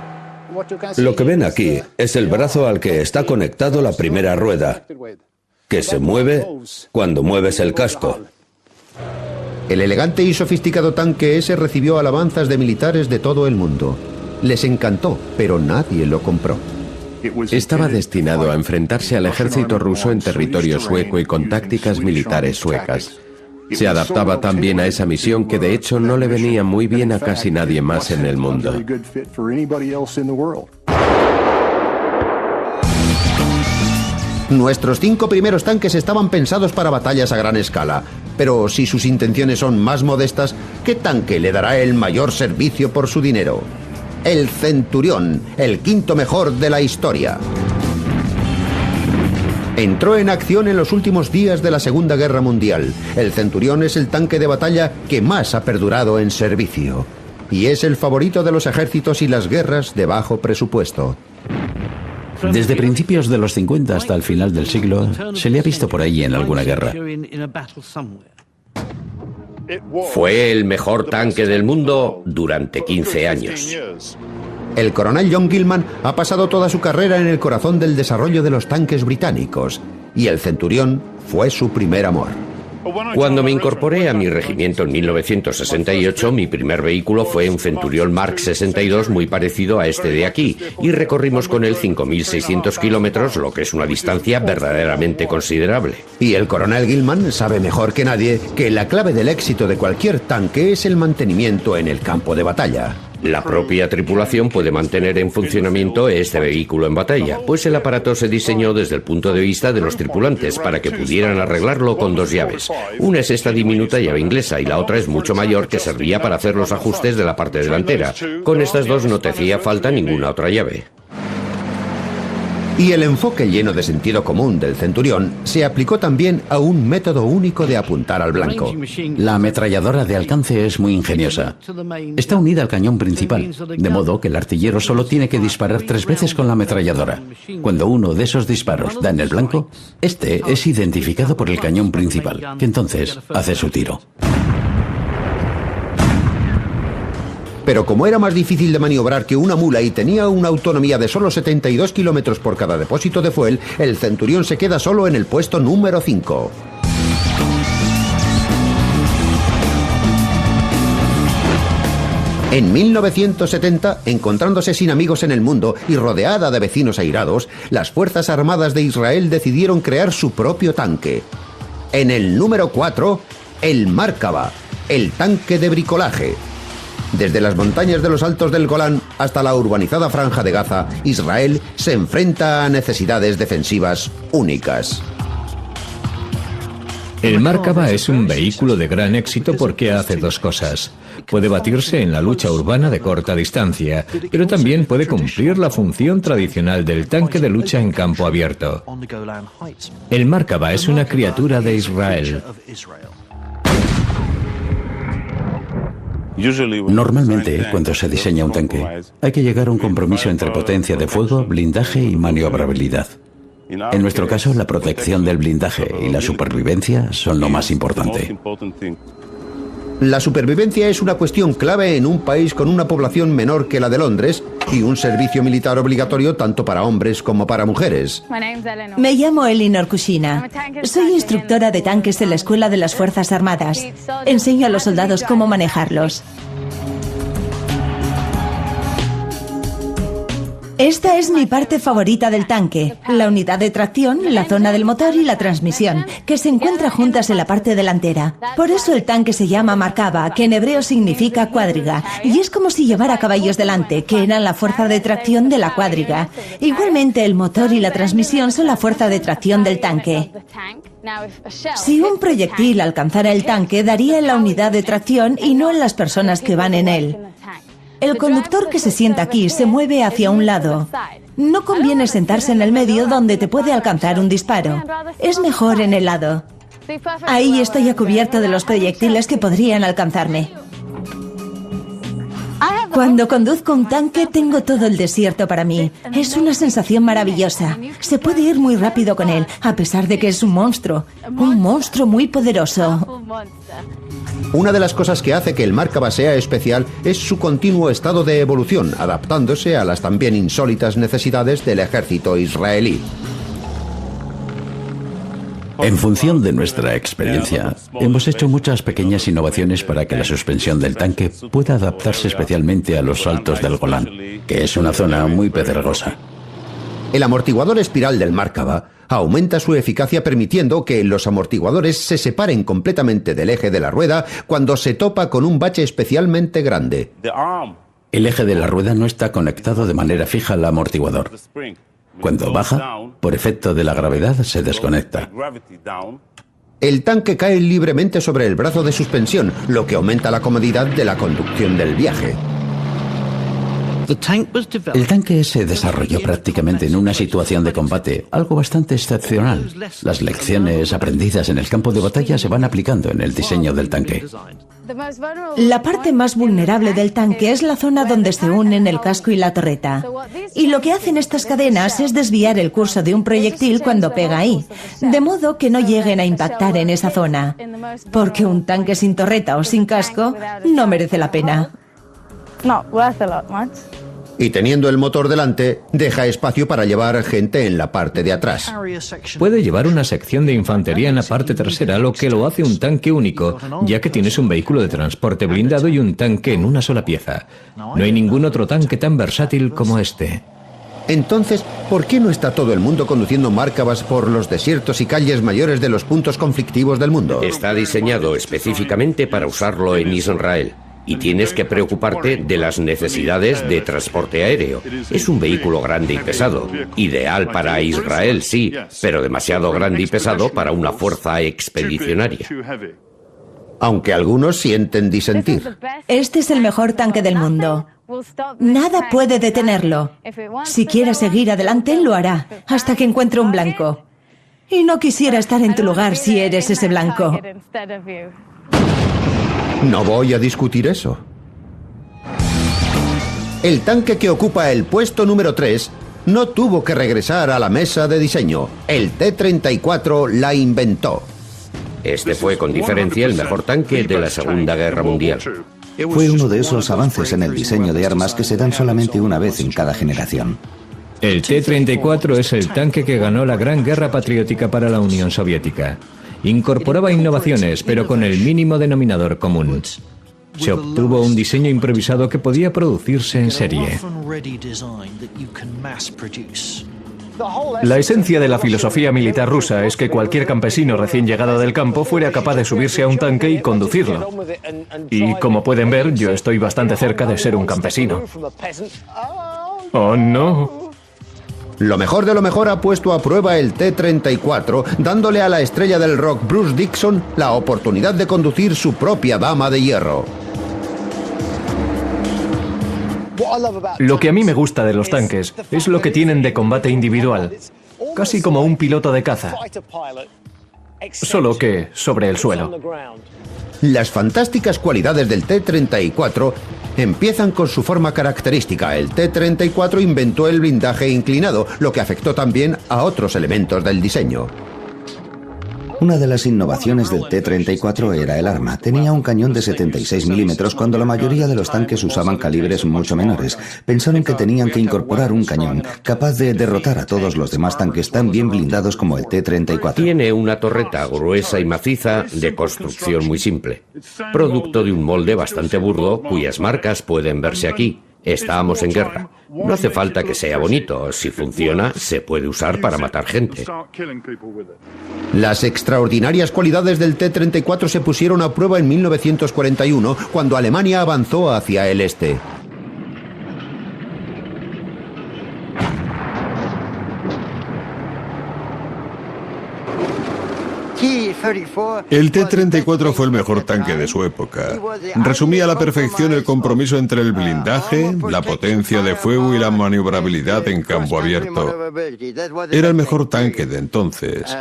Lo que ven aquí es el brazo al que está conectado la primera rueda, que se mueve cuando mueves el casco. El elegante y sofisticado tanque ese recibió alabanzas de militares de todo el mundo. Les encantó, pero nadie lo compró. Estaba destinado a enfrentarse al ejército ruso en territorio sueco y con tácticas militares suecas. Se adaptaba tan bien a esa misión que de hecho no le venía muy bien a casi nadie más en el mundo. Nuestros 5 primeros tanques estaban pensados para batallas a gran escala, pero si sus intenciones son más modestas, ¿qué tanque le dará el mayor servicio por su dinero? El Centurión, el quinto mejor de la historia. Entró en acción en los últimos días de la Segunda Guerra Mundial. El Centurión es el tanque de batalla que más ha perdurado en servicio. Y es el favorito de los ejércitos y las guerras de bajo presupuesto. Desde principios de los 50 hasta el final del siglo, se le ha visto por ahí en alguna guerra. Fue el mejor tanque del mundo durante 15 años. El coronel John Gilman ha pasado toda su carrera en el corazón del desarrollo de los tanques británicos, y el Centurión fue su primer amor. Cuando me incorporé a mi regimiento en 1968, mi primer vehículo fue un Centurión Mark 62 muy parecido a este de aquí, y recorrimos con él 5.600 kilómetros, lo que es una distancia verdaderamente considerable. Y el coronel Gilman sabe mejor que nadie que la clave del éxito de cualquier tanque es el mantenimiento en el campo de batalla. La propia tripulación puede mantener en funcionamiento este vehículo en batalla, pues el aparato se diseñó desde el punto de vista de los tripulantes para que pudieran arreglarlo con 2 llaves. Una es esta diminuta llave inglesa y la otra es mucho mayor que servía para hacer los ajustes de la parte delantera. Con estas dos no te hacía falta ninguna otra llave. Y el enfoque lleno de sentido común del Centurión se aplicó también a un método único de apuntar al blanco. La ametralladora de alcance es muy ingeniosa. Está unida al cañón principal, de modo que el artillero solo tiene que disparar 3 veces con la ametralladora. Cuando uno de esos disparos da en el blanco, este es identificado por el cañón principal, que entonces hace su tiro. Pero como era más difícil de maniobrar que una mula y tenía una autonomía de solo 72 kilómetros por cada depósito de fuel, el Centurión se queda solo en el puesto número 5. En 1970, encontrándose sin amigos en el mundo y rodeada de vecinos airados, las Fuerzas Armadas de Israel decidieron crear su propio tanque. En el número 4, el Markava, el tanque de bricolaje. Desde las montañas de los Altos del Golán hasta la urbanizada Franja de Gaza, Israel se enfrenta a necesidades defensivas únicas. El Markava es un vehículo de gran éxito porque hace 2 cosas. Puede batirse en la lucha urbana de corta distancia, pero también puede cumplir la función tradicional del tanque de lucha en campo abierto. El Markava es una criatura de Israel. Normalmente, cuando se diseña un tanque, hay que llegar a un compromiso entre potencia de fuego, blindaje y maniobrabilidad. En nuestro caso, la protección del blindaje y la supervivencia son lo más importante. La supervivencia es una cuestión clave en un país con una población menor que la de Londres y un servicio militar obligatorio tanto para hombres como para mujeres. Me llamo Elinor Kushina. Soy instructora de tanques en la Escuela de las Fuerzas Armadas. Enseño a los soldados cómo manejarlos. Esta es mi parte favorita del tanque, la unidad de tracción, la zona del motor y la transmisión, que se encuentran juntas en la parte delantera. Por eso el tanque se llama Markava, que en hebreo significa cuadriga, y es como si llevara caballos delante, que eran la fuerza de tracción de la cuadriga. Igualmente el motor y la transmisión son la fuerza de tracción del tanque. Si un proyectil alcanzara el tanque, daría en la unidad de tracción y no en las personas que van en él. El conductor que se sienta aquí se mueve hacia un lado. No conviene sentarse en el medio donde te puede alcanzar un disparo. Es mejor en el lado. Ahí estoy a cubierto de los proyectiles que podrían alcanzarme. Cuando conduzco un tanque tengo todo el desierto para mí. Es una sensación maravillosa. Se puede ir muy rápido con él, a pesar de que es un monstruo muy poderoso. Una de las cosas que hace que el Markava sea especial es su continuo estado de evolución, adaptándose a las también insólitas necesidades del ejército israelí. En función de nuestra experiencia, hemos hecho muchas pequeñas innovaciones para que la suspensión del tanque pueda adaptarse especialmente a los saltos del Golán, que es una zona muy pedregosa. El amortiguador espiral del Markava aumenta su eficacia permitiendo que los amortiguadores se separen completamente del eje de la rueda cuando se topa con un bache especialmente grande. El eje de la rueda no está conectado de manera fija al amortiguador. Cuando baja, por efecto de la gravedad, se desconecta. El tanque cae libremente sobre el brazo de suspensión, lo que aumenta la comodidad de la conducción del viaje. El tanque se desarrolló prácticamente en una situación de combate, algo bastante excepcional. Las lecciones aprendidas en el campo de batalla se van aplicando en el diseño del tanque. La parte más vulnerable del tanque es la zona donde se unen el casco y la torreta. Y lo que hacen estas cadenas es desviar el curso de un proyectil cuando pega ahí, de modo que no lleguen a impactar en esa zona. Porque un tanque sin torreta o sin casco no merece la pena. Y teniendo el motor delante, deja espacio para llevar gente en la parte de atrás. Puede llevar una sección de infantería en la parte trasera, lo que lo hace un tanque único, ya que tienes un vehículo de transporte blindado y un tanque en una sola pieza. No hay ningún otro tanque tan versátil como este. Entonces, ¿por qué no está todo el mundo conduciendo Markavas por los desiertos y calles mayores de los puntos conflictivos del mundo? Está diseñado específicamente para usarlo en Israel. Y tienes que preocuparte de las necesidades de transporte aéreo. Es un vehículo grande y pesado. Ideal para Israel, sí, pero demasiado grande y pesado para una fuerza expedicionaria. Aunque algunos sienten disentir. Este es el mejor tanque del mundo. Nada puede detenerlo. Si quiere seguir adelante, lo hará, hasta que encuentre un blanco. Y no quisiera estar en tu lugar si eres ese blanco. No voy a discutir eso. El tanque que ocupa el puesto número 3 no tuvo que regresar a la mesa de diseño. El T-34 la inventó. Este fue con diferencia el mejor tanque de la Segunda Guerra Mundial. Fue uno de esos avances en el diseño de armas que se dan solamente una vez en cada generación. El T-34 es el tanque que ganó la Gran Guerra Patriótica para la Unión Soviética. Incorporaba innovaciones, pero con el mínimo denominador común. Se obtuvo un diseño improvisado que podía producirse en serie. La esencia de la filosofía militar rusa es que cualquier campesino recién llegado del campo fuera capaz de subirse a un tanque y conducirlo. Y como pueden ver, yo estoy bastante cerca de ser un campesino. ¡Oh, no! Lo mejor de lo mejor ha puesto a prueba el T-34, dándole a la estrella del rock Bruce Dickinson la oportunidad de conducir su propia dama de hierro. Lo que a mí me gusta de los tanques es lo que tienen de combate individual, casi como un piloto de caza, solo que sobre el suelo. Las fantásticas cualidades del T-34 empiezan con su forma característica. El T-34 inventó el blindaje inclinado, lo que afectó también a otros elementos del diseño. Una de las innovaciones del T-34 era el arma. Tenía un cañón de 76 milímetros cuando la mayoría de los tanques usaban calibres mucho menores. Pensaron que tenían que incorporar un cañón capaz de derrotar a todos los demás tanques tan bien blindados como el T-34. Tiene una torreta gruesa y maciza de construcción muy simple, producto de un molde bastante burdo cuyas marcas pueden verse aquí. Estamos en guerra. No hace falta que sea bonito. Si funciona, se puede usar para matar gente. Las extraordinarias cualidades del T-34 se pusieron a prueba en 1941, cuando Alemania avanzó hacia el este. El T-34 fue el mejor tanque de su época. Resumía a la perfección el compromiso entre el blindaje, la potencia de fuego y la maniobrabilidad en campo abierto. Era el mejor tanque de entonces.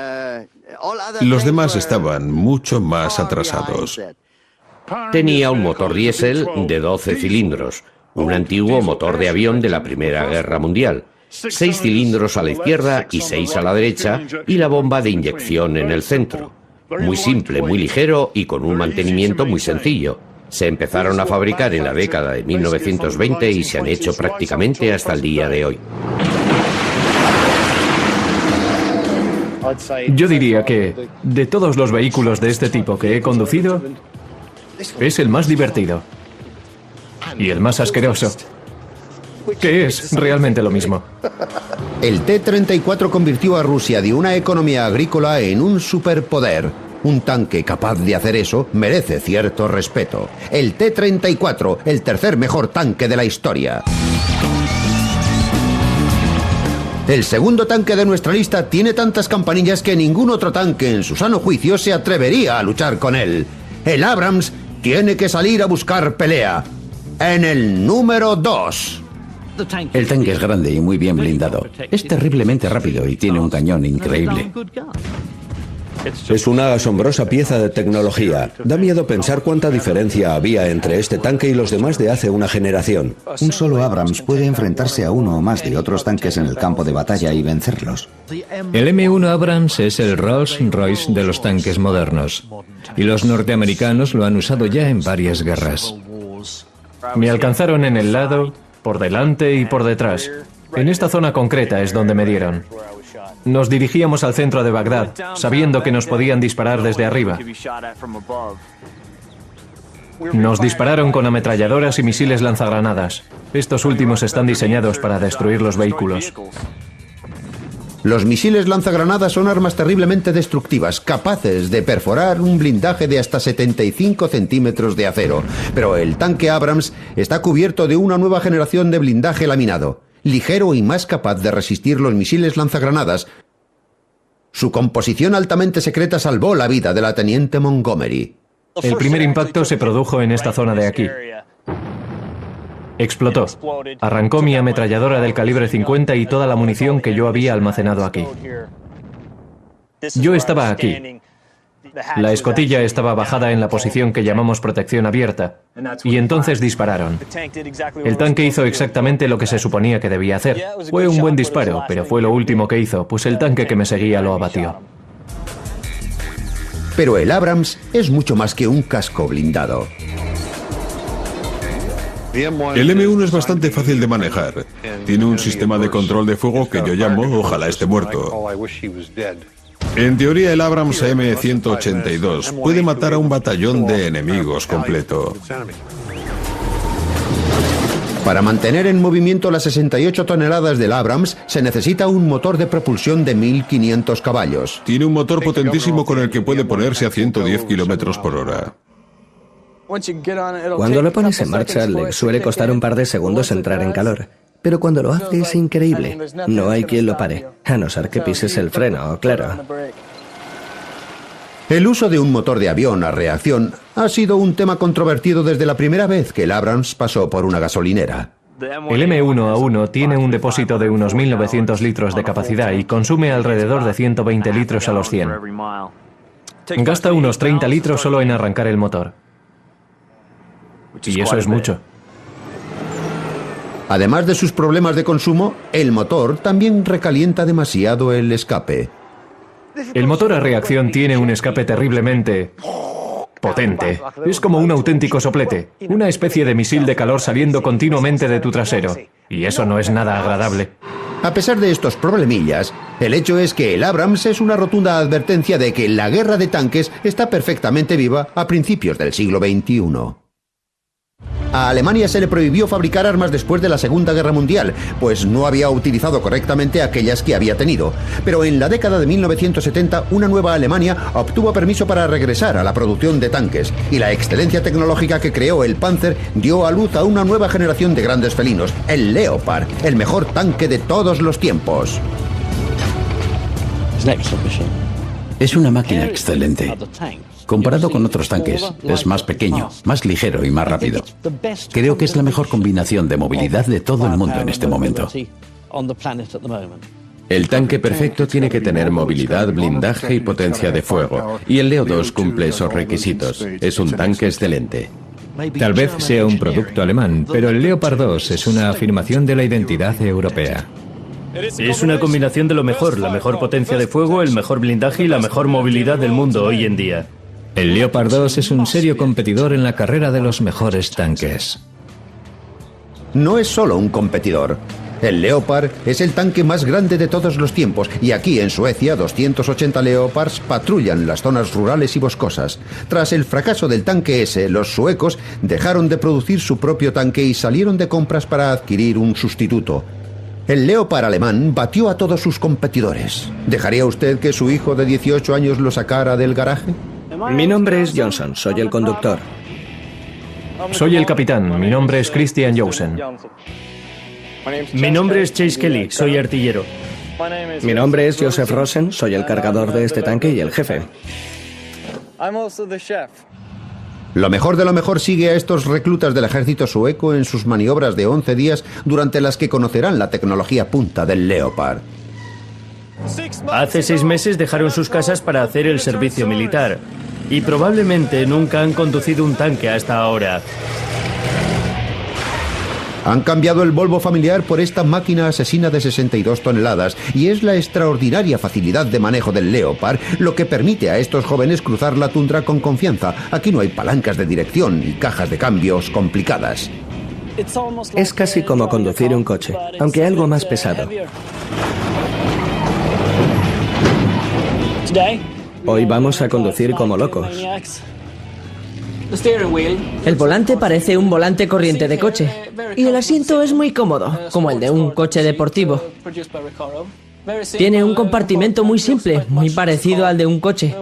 Los demás estaban mucho más atrasados. Tenía un motor diésel de 12 cilindros, un antiguo motor de avión de la Primera Guerra Mundial. 6 cilindros a la izquierda y 6 a la derecha, y la bomba de inyección en el centro. Muy simple, muy ligero y con un mantenimiento muy sencillo. Se empezaron a fabricar en la década de 1920 y se han hecho prácticamente hasta el día de hoy. Yo diría que, de todos los vehículos de este tipo que he conducido, es el más divertido. Y el más asqueroso. Que es realmente lo mismo. El T-34 convirtió a Rusia de una economía agrícola en un superpoder. Un tanque capaz de hacer eso merece cierto respeto. El T-34, el tercer mejor tanque de la historia. El segundo tanque de nuestra lista tiene tantas campanillas que ningún otro tanque en su sano juicio se atrevería a luchar con él. El Abrams tiene que salir a buscar pelea. En el número 2. El tanque es grande y muy bien blindado. Es terriblemente rápido y tiene un cañón increíble. Es una asombrosa pieza de tecnología. Da miedo pensar cuánta diferencia había entre este tanque y los demás de hace una generación. Un solo Abrams puede enfrentarse a uno o más de otros tanques en el campo de batalla y vencerlos. El M1 Abrams es el Rolls-Royce de los tanques modernos. Y los norteamericanos lo han usado ya en varias guerras. Me alcanzaron en el lado, por delante y por detrás. En esta zona concreta es donde me dieron. Nos dirigíamos al centro de Bagdad, sabiendo que nos podían disparar desde arriba. Nos dispararon con ametralladoras y misiles lanzagranadas. Estos últimos están diseñados para destruir los vehículos. Los misiles lanzagranadas son armas terriblemente destructivas, capaces de perforar un blindaje de hasta 75 centímetros de acero. Pero el tanque Abrams está cubierto de una nueva generación de blindaje laminado, ligero y más capaz de resistir los misiles lanzagranadas. Su composición altamente secreta salvó la vida de la teniente Montgomery. El primer impacto se produjo en esta zona de aquí. Explotó. Arrancó mi ametralladora del calibre 50 y toda la munición que yo había almacenado aquí. Yo estaba aquí. La escotilla estaba bajada en la posición que llamamos protección abierta. Y entonces dispararon. El tanque hizo exactamente lo que se suponía que debía hacer. Fue un buen disparo, pero fue lo último que hizo, pues el tanque que me seguía lo abatió. Pero el Abrams es mucho más que un casco blindado. El M1 es bastante fácil de manejar. Tiene un sistema de control de fuego que yo llamo "Ojalá esté muerto". En teoría, el Abrams M182 puede matar a un batallón de enemigos completo. Para mantener en movimiento las 68 toneladas del Abrams se necesita un motor de propulsión de 1500 caballos. Tiene un motor potentísimo con el que puede ponerse a 110 kilómetros por hora. Cuando lo pones en marcha, le suele costar un par de segundos entrar en calor. Pero cuando lo hace es increíble. No hay quien lo pare, a no ser que pises el freno, claro. El uso de un motor de avión a reacción ha sido un tema controvertido desde la primera vez que el Abrams pasó por una gasolinera. El M1A1 tiene un depósito de unos 1900 litros de capacidad y consume alrededor de 120 litros a los 100. Gasta unos 30 litros solo en arrancar el motor. Y eso es mucho. Además de sus problemas de consumo, el motor también recalienta demasiado el escape. El motor a reacción tiene un escape terriblemente potente. Es como un auténtico soplete, una especie de misil de calor saliendo continuamente de tu trasero. Y eso no es nada agradable. A pesar de estos problemillas, el hecho es que el Abrams es una rotunda advertencia de que la guerra de tanques está perfectamente viva a principios del siglo XXI. A Alemania se le prohibió fabricar armas después de la Segunda Guerra Mundial, pues no había utilizado correctamente aquellas que había tenido. Pero en la década de 1970, una nueva Alemania obtuvo permiso para regresar a la producción de tanques, y la excelencia tecnológica que creó el Panzer dio a luz a una nueva generación de grandes felinos, el Leopard, el mejor tanque de todos los tiempos. Es una máquina excelente. Comparado con otros tanques, es más pequeño, más ligero y más rápido. Creo que es la mejor combinación de movilidad de todo el mundo en este momento. El tanque perfecto tiene que tener movilidad, blindaje y potencia de fuego, y el Leo 2 cumple esos requisitos. Es un tanque excelente. Tal vez sea un producto alemán, pero el Leopard 2 es una afirmación de la identidad europea. Es una combinación de lo mejor, la mejor potencia de fuego, el mejor blindaje y la mejor movilidad del mundo hoy en día. El Leopard 2 es un serio competidor en la carrera de los mejores tanques. No es solo un competidor. El Leopard es el tanque más grande de todos los tiempos y aquí en Suecia 280 Leopards patrullan las zonas rurales y boscosas. Tras el fracaso del tanque S, los suecos dejaron de producir su propio tanque y salieron de compras para adquirir un sustituto. El Leopard alemán batió a todos sus competidores. ¿Dejaría usted que su hijo de 18 años lo sacara del garaje? Mi nombre es Johnson, soy el conductor. Soy el capitán, mi nombre es Christian Jousen. Mi nombre es Chase Kelly, soy artillero. Mi nombre es Joseph Rosen, soy el cargador de este tanque y el jefe. Lo mejor de lo mejor sigue a estos reclutas del ejército sueco en sus maniobras de 11 días durante las que conocerán la tecnología punta del Leopard. Hace 6 meses dejaron sus casas para hacer el servicio militar y probablemente nunca han conducido un tanque hasta ahora. Han cambiado el Volvo familiar por esta máquina asesina de 62 toneladas y es la extraordinaria facilidad de manejo del Leopard lo que permite a estos jóvenes cruzar la tundra con confianza. Aquí no hay palancas de dirección y cajas de cambios complicadas. Es casi como conducir un coche, aunque algo más pesado. Hoy vamos a conducir como locos. El volante parece un volante corriente de coche y el asiento es muy cómodo, como el de un coche deportivo. Tiene un compartimento muy simple, muy parecido al de un coche.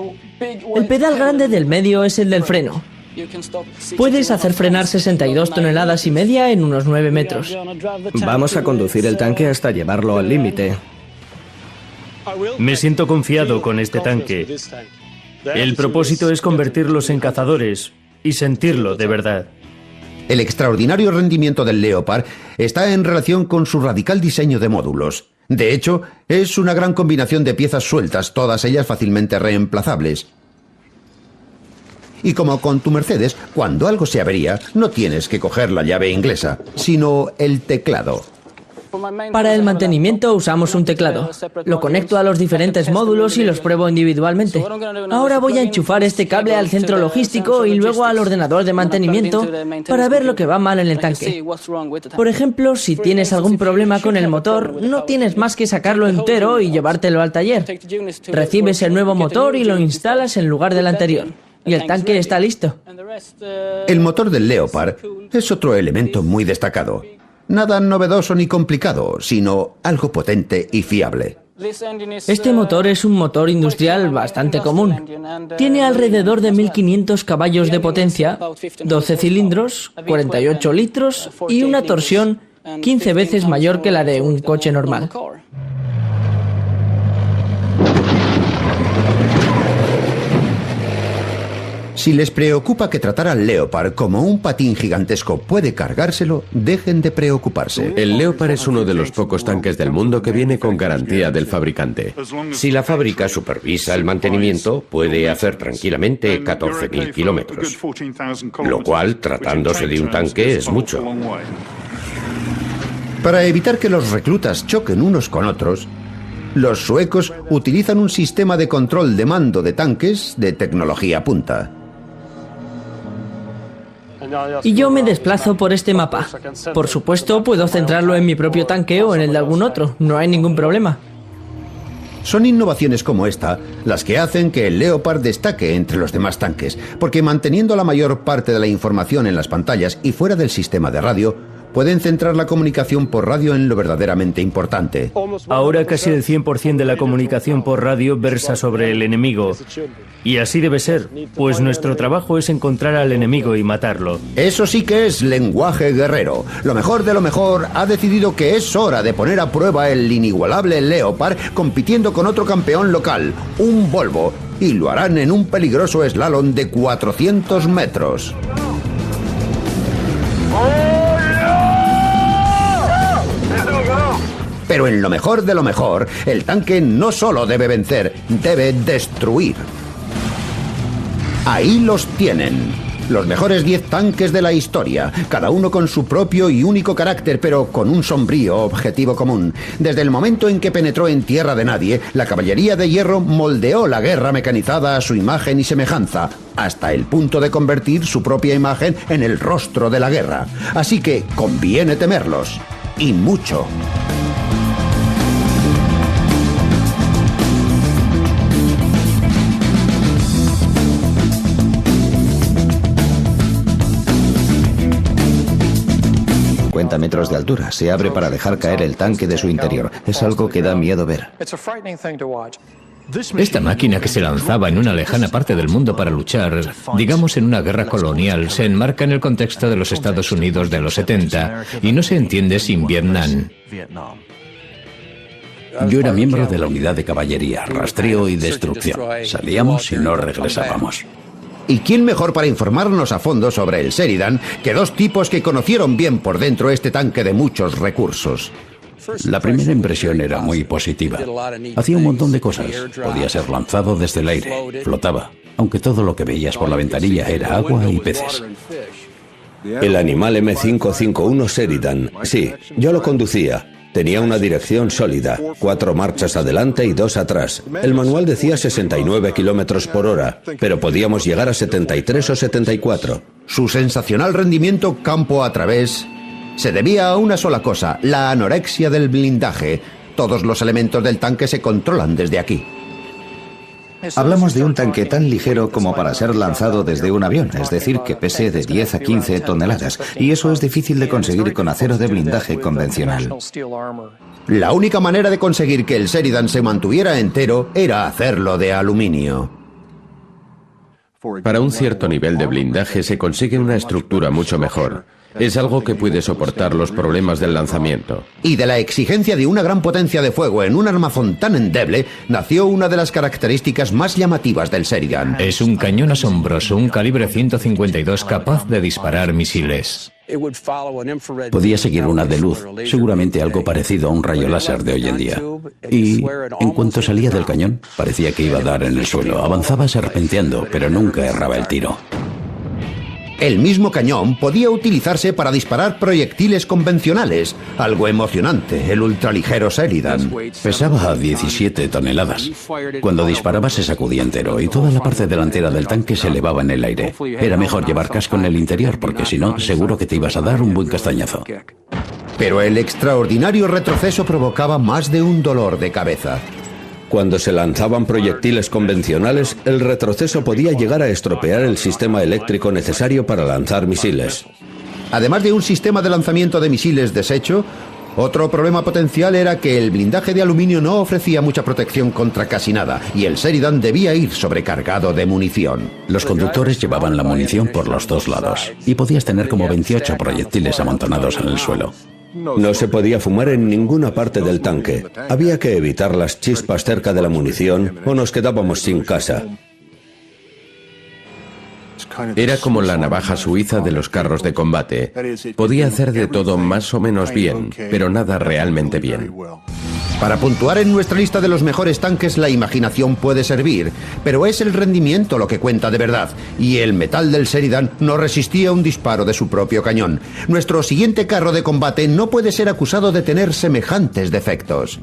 El pedal grande del medio es el del freno. Puedes hacer frenar 62 toneladas y media en unos 9 metros. Vamos a conducir el tanque hasta llevarlo al límite. Me siento confiado con este tanque. El propósito es convertirlos en cazadores y sentirlo de verdad. El extraordinario rendimiento del Leopard está en relación con su radical diseño de módulos. De hecho, es una gran combinación de piezas sueltas, todas ellas fácilmente reemplazables. Y como con tu Mercedes, cuando algo se avería, no tienes que coger la llave inglesa, sino el teclado. Para el mantenimiento usamos un teclado. Lo conecto a los diferentes módulos y los pruebo individualmente. Ahora voy a enchufar este cable al centro logístico y luego al ordenador de mantenimiento para ver lo que va mal en el tanque. Por ejemplo, si tienes algún problema con el motor, no tienes más que sacarlo entero y llevártelo al taller. Recibes el nuevo motor y lo instalas en lugar del anterior. Y el tanque está listo. El motor del Leopard es otro elemento muy destacado. Nada novedoso ni complicado, sino algo potente y fiable. Este motor es un motor industrial bastante común. Tiene alrededor de 1500 caballos de potencia, 12 cilindros, 48 litros y una torsión 15 veces mayor que la de un coche normal. Si les preocupa que tratar al Leopard como un patín gigantesco puede cargárselo, dejen de preocuparse. El Leopard es uno de los pocos tanques del mundo que viene con garantía del fabricante. Si la fábrica supervisa el mantenimiento, puede hacer tranquilamente 14.000 kilómetros, lo cual, tratándose de un tanque, es mucho. Para evitar que los reclutas choquen unos con otros, los suecos utilizan un sistema de control de mando de tanques de tecnología punta. Y yo me desplazo por este mapa. Por supuesto, puedo centrarlo en mi propio tanque o en el de algún otro. No hay ningún problema. Son innovaciones como esta las que hacen que el Leopard destaque entre los demás tanques, porque manteniendo la mayor parte de la información en las pantallas y fuera del sistema de radio, pueden centrar la comunicación por radio en lo verdaderamente importante. Ahora casi el 100% de la comunicación por radio versa sobre el enemigo. Y así debe ser, pues nuestro trabajo es encontrar al enemigo y matarlo. Eso sí que es lenguaje guerrero. Lo mejor de lo mejor ha decidido que es hora de poner a prueba el inigualable Leopard compitiendo con otro campeón local, un Volvo, y lo harán en un peligroso slalom de 400 metros. Pero en lo mejor de lo mejor, el tanque no solo debe vencer, debe destruir. Ahí los tienen. Los mejores 10 tanques de la historia, cada uno con su propio y único carácter, pero con un sombrío objetivo común. Desde el momento en que penetró en tierra de nadie, la caballería de hierro moldeó la guerra mecanizada a su imagen y semejanza, hasta el punto de convertir su propia imagen en el rostro de la guerra. Así que conviene temerlos, y mucho. Metros de altura. Se abre para dejar caer el tanque de su interior. Es algo que da miedo ver. Esta máquina que se lanzaba en una lejana parte del mundo para luchar, digamos en una guerra colonial, se enmarca en el contexto de los Estados Unidos de los 70 y no se entiende sin Vietnam. Yo era miembro de la unidad de caballería, rastreo y destrucción. Salíamos y no regresábamos. ¿Y quién mejor para informarnos a fondo sobre el Sheridan que dos tipos que conocieron bien por dentro este tanque de muchos recursos? La primera impresión era muy positiva. Hacía un montón de cosas. Podía ser lanzado desde el aire, flotaba, aunque todo lo que veías por la ventanilla era agua y peces. El animal M551 Sheridan, sí, yo lo conducía. Tenía una dirección sólida, 4 marchas adelante y 2 atrás. El manual decía 69 kilómetros por hora, pero podíamos llegar a 73 o 74. Su sensacional rendimiento campo a través se debía a una sola cosa, la anorexia del blindaje. Todos los elementos del tanque se controlan desde aquí. Hablamos de un tanque tan ligero como para ser lanzado desde un avión, es decir, que pese de 10 a 15 toneladas, y eso es difícil de conseguir con acero de blindaje convencional. La única manera de conseguir que el Sheridan se mantuviera entero era hacerlo de aluminio. Para un cierto nivel de blindaje se consigue una estructura mucho mejor. Es algo que puede soportar los problemas del lanzamiento. Y de la exigencia de una gran potencia de fuego en un armazón tan endeble, nació una de las características más llamativas del Sheridan. Es un cañón asombroso, un calibre 152 capaz de disparar misiles. Podía seguir una de luz, seguramente algo parecido a un rayo láser de hoy en día. Y en cuanto salía del cañón, parecía que iba a dar en el suelo. Avanzaba serpenteando, pero nunca erraba el tiro. El mismo cañón podía utilizarse para disparar proyectiles convencionales, algo emocionante, el ultraligero Sheridan. Pesaba 17 toneladas. Cuando disparaba se sacudía entero y toda la parte delantera del tanque se elevaba en el aire. Era mejor llevar casco en el interior porque si no, seguro que te ibas a dar un buen castañazo. Pero el extraordinario retroceso provocaba más de un dolor de cabeza. Cuando se lanzaban proyectiles convencionales, el retroceso podía llegar a estropear el sistema eléctrico necesario para lanzar misiles. Además de un sistema de lanzamiento de misiles deshecho, otro problema potencial era que el blindaje de aluminio no ofrecía mucha protección contra casi nada, y el Sheridan debía ir sobrecargado de munición. Los conductores llevaban la munición por los dos lados, y podías tener como 28 proyectiles amontonados en el suelo. No se podía fumar en ninguna parte del tanque. Había que evitar las chispas cerca de la munición o nos quedábamos sin casa. Era como la navaja suiza de los carros de combate. Podía hacer de todo más o menos bien, pero nada realmente bien. Para puntuar en nuestra lista de los mejores tanques, la imaginación puede servir, pero es el rendimiento lo que cuenta de verdad, y el metal del Sheridan no resistía un disparo de su propio cañón. Nuestro siguiente carro de combate no puede ser acusado de tener semejantes defectos.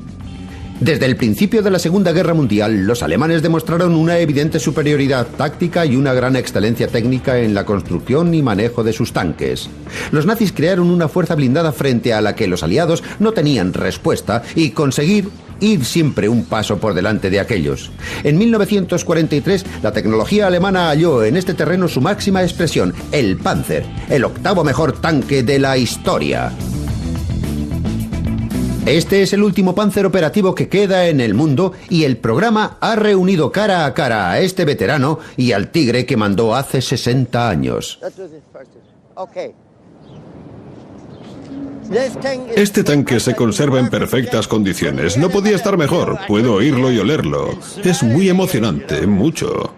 Desde el principio de la Segunda Guerra Mundial, los alemanes demostraron una evidente superioridad táctica y una gran excelencia técnica en la construcción y manejo de sus tanques. Los nazis crearon una fuerza blindada frente a la que los aliados no tenían respuesta y conseguir ir siempre un paso por delante de aquellos. En 1943, la tecnología alemana halló en este terreno su máxima expresión, el Panzer, el octavo mejor tanque de la historia. Este es el último Panzer operativo que queda en el mundo y el programa ha reunido cara a cara a este veterano y al tigre que mandó hace 60 años. Este tanque se conserva en perfectas condiciones. No podía estar mejor. Puedo oírlo y olerlo. Es muy emocionante, mucho.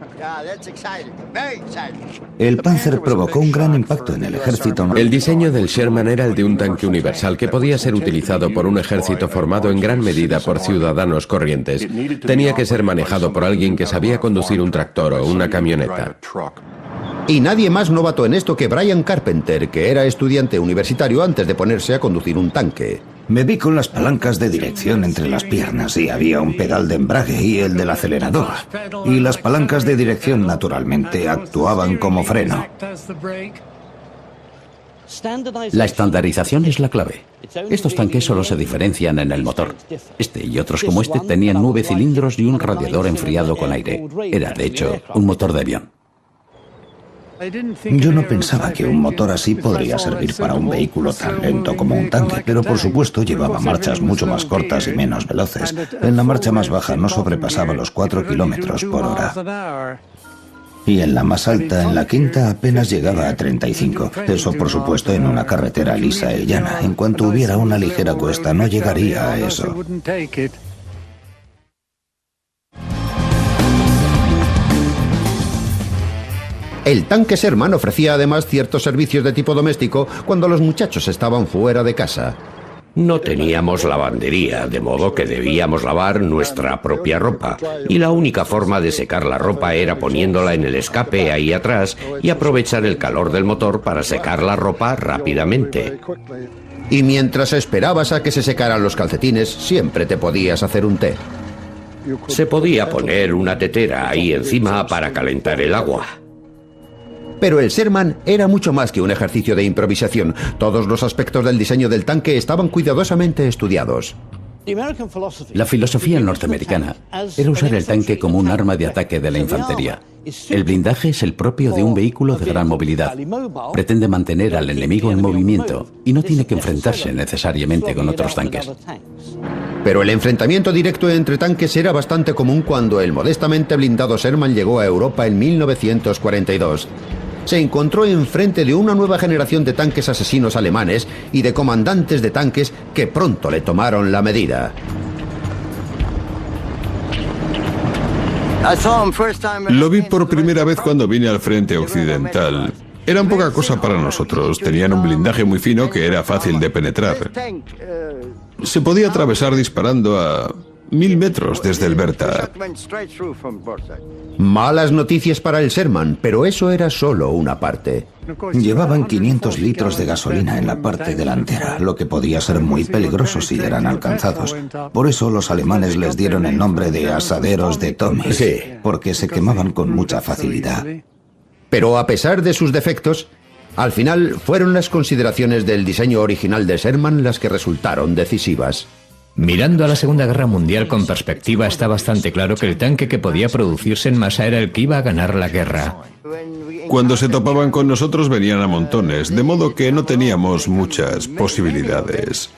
El Panzer provocó un gran impacto en el ejército. El diseño del Sherman era el de un tanque universal que podía ser utilizado por un ejército formado en gran medida por ciudadanos corrientes. Tenía que ser manejado por alguien que sabía conducir un tractor o una camioneta. Y nadie más novato en esto que Brian Carpenter, que era estudiante universitario antes de ponerse a conducir un tanque. Me vi con las palancas de dirección entre las piernas y había un pedal de embrague y el del acelerador. Y las palancas de dirección, naturalmente, actuaban como freno. La estandarización es la clave. Estos tanques solo se diferencian en el motor. Este y otros como este tenían 9 cilindros y un radiador enfriado con aire. Era, de hecho, un motor de avión. Yo no pensaba que un motor así podría servir para un vehículo tan lento como un tanque, pero por supuesto llevaba marchas mucho más cortas y menos veloces. En la marcha más baja no sobrepasaba los 4 kilómetros por hora. Y en la más alta, en la quinta, apenas llegaba a 35. Eso, por supuesto, en una carretera lisa y llana. En cuanto hubiera una ligera cuesta, no llegaría a eso. El tanque Sherman ofrecía además ciertos servicios de tipo doméstico cuando los muchachos estaban fuera de casa. No teníamos lavandería, de modo que debíamos lavar nuestra propia ropa. Y la única forma de secar la ropa era poniéndola en el escape ahí atrás y aprovechar el calor del motor para secar la ropa rápidamente. Y mientras esperabas a que se secaran los calcetines, siempre te podías hacer un té. Se podía poner una tetera ahí encima para calentar el agua. Pero el Sherman era mucho más que un ejercicio de improvisación. Todos los aspectos del diseño del tanque estaban cuidadosamente estudiados. La filosofía norteamericana era usar el tanque como un arma de ataque de la infantería. El blindaje es el propio de un vehículo de gran movilidad. Pretende mantener al enemigo en movimiento y no tiene que enfrentarse necesariamente con otros tanques. Pero el enfrentamiento directo entre tanques era bastante común cuando el modestamente blindado Sherman llegó a Europa en 1942. Se encontró enfrente de una nueva generación de tanques asesinos alemanes y de comandantes de tanques que pronto le tomaron la medida. Lo vi por primera vez cuando vine al frente occidental. Eran poca cosa para nosotros, tenían un blindaje muy fino que era fácil de penetrar. Se podía atravesar disparando a 1000 metros desde el Bertha. Malas noticias para el Sherman, pero eso era solo una parte. Llevaban 500 litros de gasolina en la parte delantera, lo que podía ser muy peligroso si eran alcanzados. Por eso los alemanes les dieron el nombre de asaderos de Tommy, porque se quemaban con mucha facilidad. Pero a pesar de sus defectos, al final fueron las consideraciones del diseño original de Sherman las que resultaron decisivas. Mirando a la Segunda Guerra Mundial con perspectiva, está bastante claro que el tanque que podía producirse en masa era el que iba a ganar la guerra. Cuando se topaban con nosotros venían a montones, de modo que no teníamos muchas posibilidades.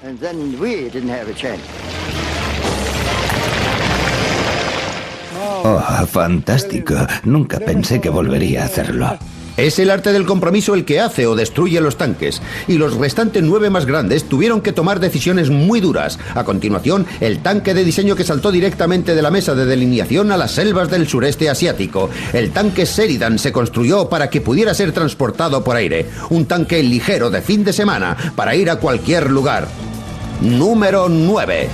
Oh, fantástico. Nunca pensé que volvería a hacerlo. Es el arte del compromiso el que hace o destruye los tanques, y los restantes 9 más grandes tuvieron que tomar decisiones muy duras. A continuación, el tanque de diseño que saltó directamente de la mesa de delineación a las selvas del sureste asiático. El tanque Sheridan se construyó para que pudiera ser transportado por aire. Un tanque ligero de fin de semana para ir a cualquier lugar. Número 9.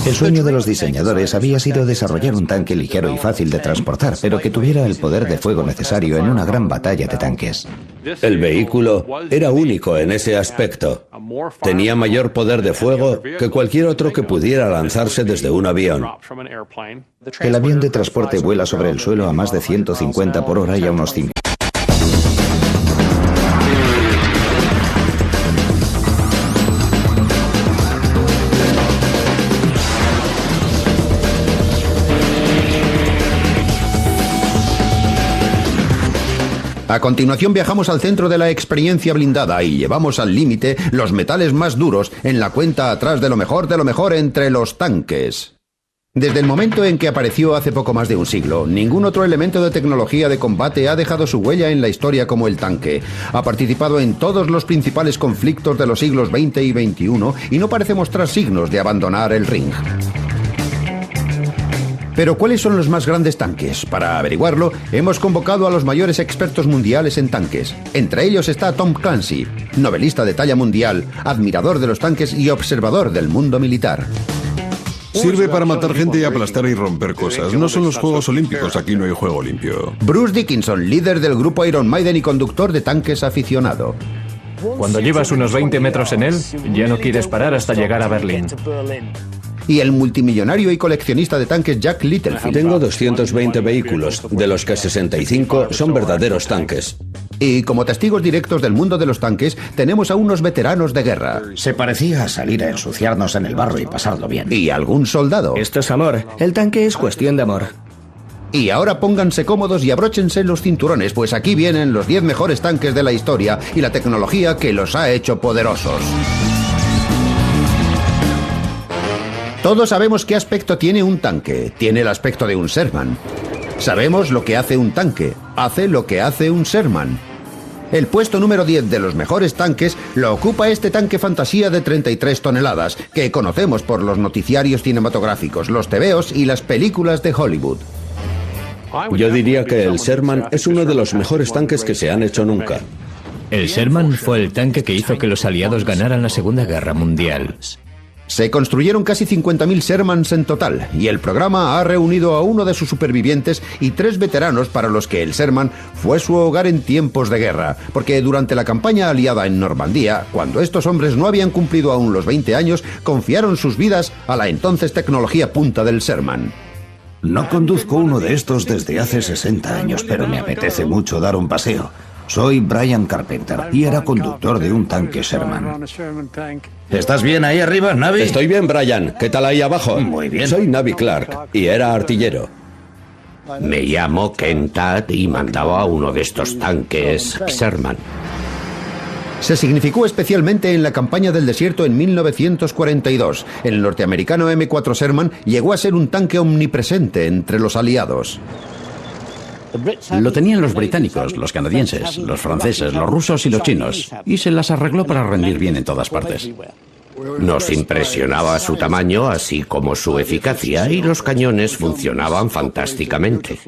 El sueño de los diseñadores había sido desarrollar un tanque ligero y fácil de transportar, pero que tuviera el poder de fuego necesario en una gran batalla de tanques. El vehículo era único en ese aspecto. Tenía mayor poder de fuego que cualquier otro que pudiera lanzarse desde un avión. El avión de transporte vuela sobre el suelo a más de 150 por hora y a unos 50. A continuación viajamos al centro de la experiencia blindada y llevamos al límite los metales más duros en la cuenta atrás de lo mejor entre los tanques. Desde el momento en que apareció hace poco más de un siglo, ningún otro elemento de tecnología de combate ha dejado su huella en la historia como el tanque. Ha participado en todos los principales conflictos de los siglos XX y XXI y no parece mostrar signos de abandonar el ring. Pero ¿cuáles son los más grandes tanques? Para averiguarlo, hemos convocado a los mayores expertos mundiales en tanques. Entre ellos está Tom Clancy, novelista de talla mundial, admirador de los tanques y observador del mundo militar. Sirve para matar gente y aplastar y romper cosas. No son los Juegos Olímpicos, aquí no hay juego limpio. Bruce Dickinson, líder del grupo Iron Maiden y conductor de tanques aficionado. Cuando llevas unos 20 metros en él, ya no quieres parar hasta llegar a Berlín. Y el multimillonario y coleccionista de tanques Jack Littlefield. Tengo 220 vehículos, de los que 65 son verdaderos tanques. Y como testigos directos del mundo de los tanques, tenemos a unos veteranos de guerra. Se parecía a salir a ensuciarnos en el barro y pasarlo bien. Y algún soldado. Esto es amor. El tanque es cuestión de amor. Y ahora pónganse cómodos y abróchense los cinturones, pues aquí vienen los 10 mejores tanques de la historia y la tecnología que los ha hecho poderosos. Todos sabemos qué aspecto tiene un tanque. Tiene el aspecto de un Sherman. Sabemos lo que hace un tanque. Hace lo que hace un Sherman. El puesto número 10 de los mejores tanques lo ocupa este tanque fantasía de 33 toneladas, que conocemos por los noticiarios cinematográficos, los tebeos y las películas de Hollywood. Yo diría que el Sherman es uno de los mejores tanques que se han hecho nunca. El Sherman fue el tanque que hizo que los aliados ganaran la Segunda Guerra Mundial. Se construyeron casi 50.000 Shermans en total, y el programa ha reunido a uno de sus supervivientes y 3 veteranos para los que el Sherman fue su hogar en tiempos de guerra, porque durante la campaña aliada en Normandía, cuando estos hombres no habían cumplido aún los 20 años, confiaron sus vidas a la entonces tecnología punta del Sherman. No conduzco uno de estos desde hace 60 años, pero me apetece mucho dar un paseo. Soy Brian Carpenter y era conductor de un tanque Sherman. ¿Estás bien ahí arriba, Navi? Estoy bien, Brian. ¿Qué tal ahí abajo? Muy bien. Soy Navi Clark y era artillero. Me llamo Ken Tad y mandaba uno de estos tanques Sherman. Se significó especialmente en la campaña del desierto en 1942. El norteamericano M4 Sherman llegó a ser un tanque omnipresente entre los aliados. Lo tenían los británicos, los canadienses, los franceses, los rusos y los chinos, y se las arregló para rendir bien en todas partes. Nos impresionaba su tamaño, así como su eficacia, y los cañones funcionaban fantásticamente.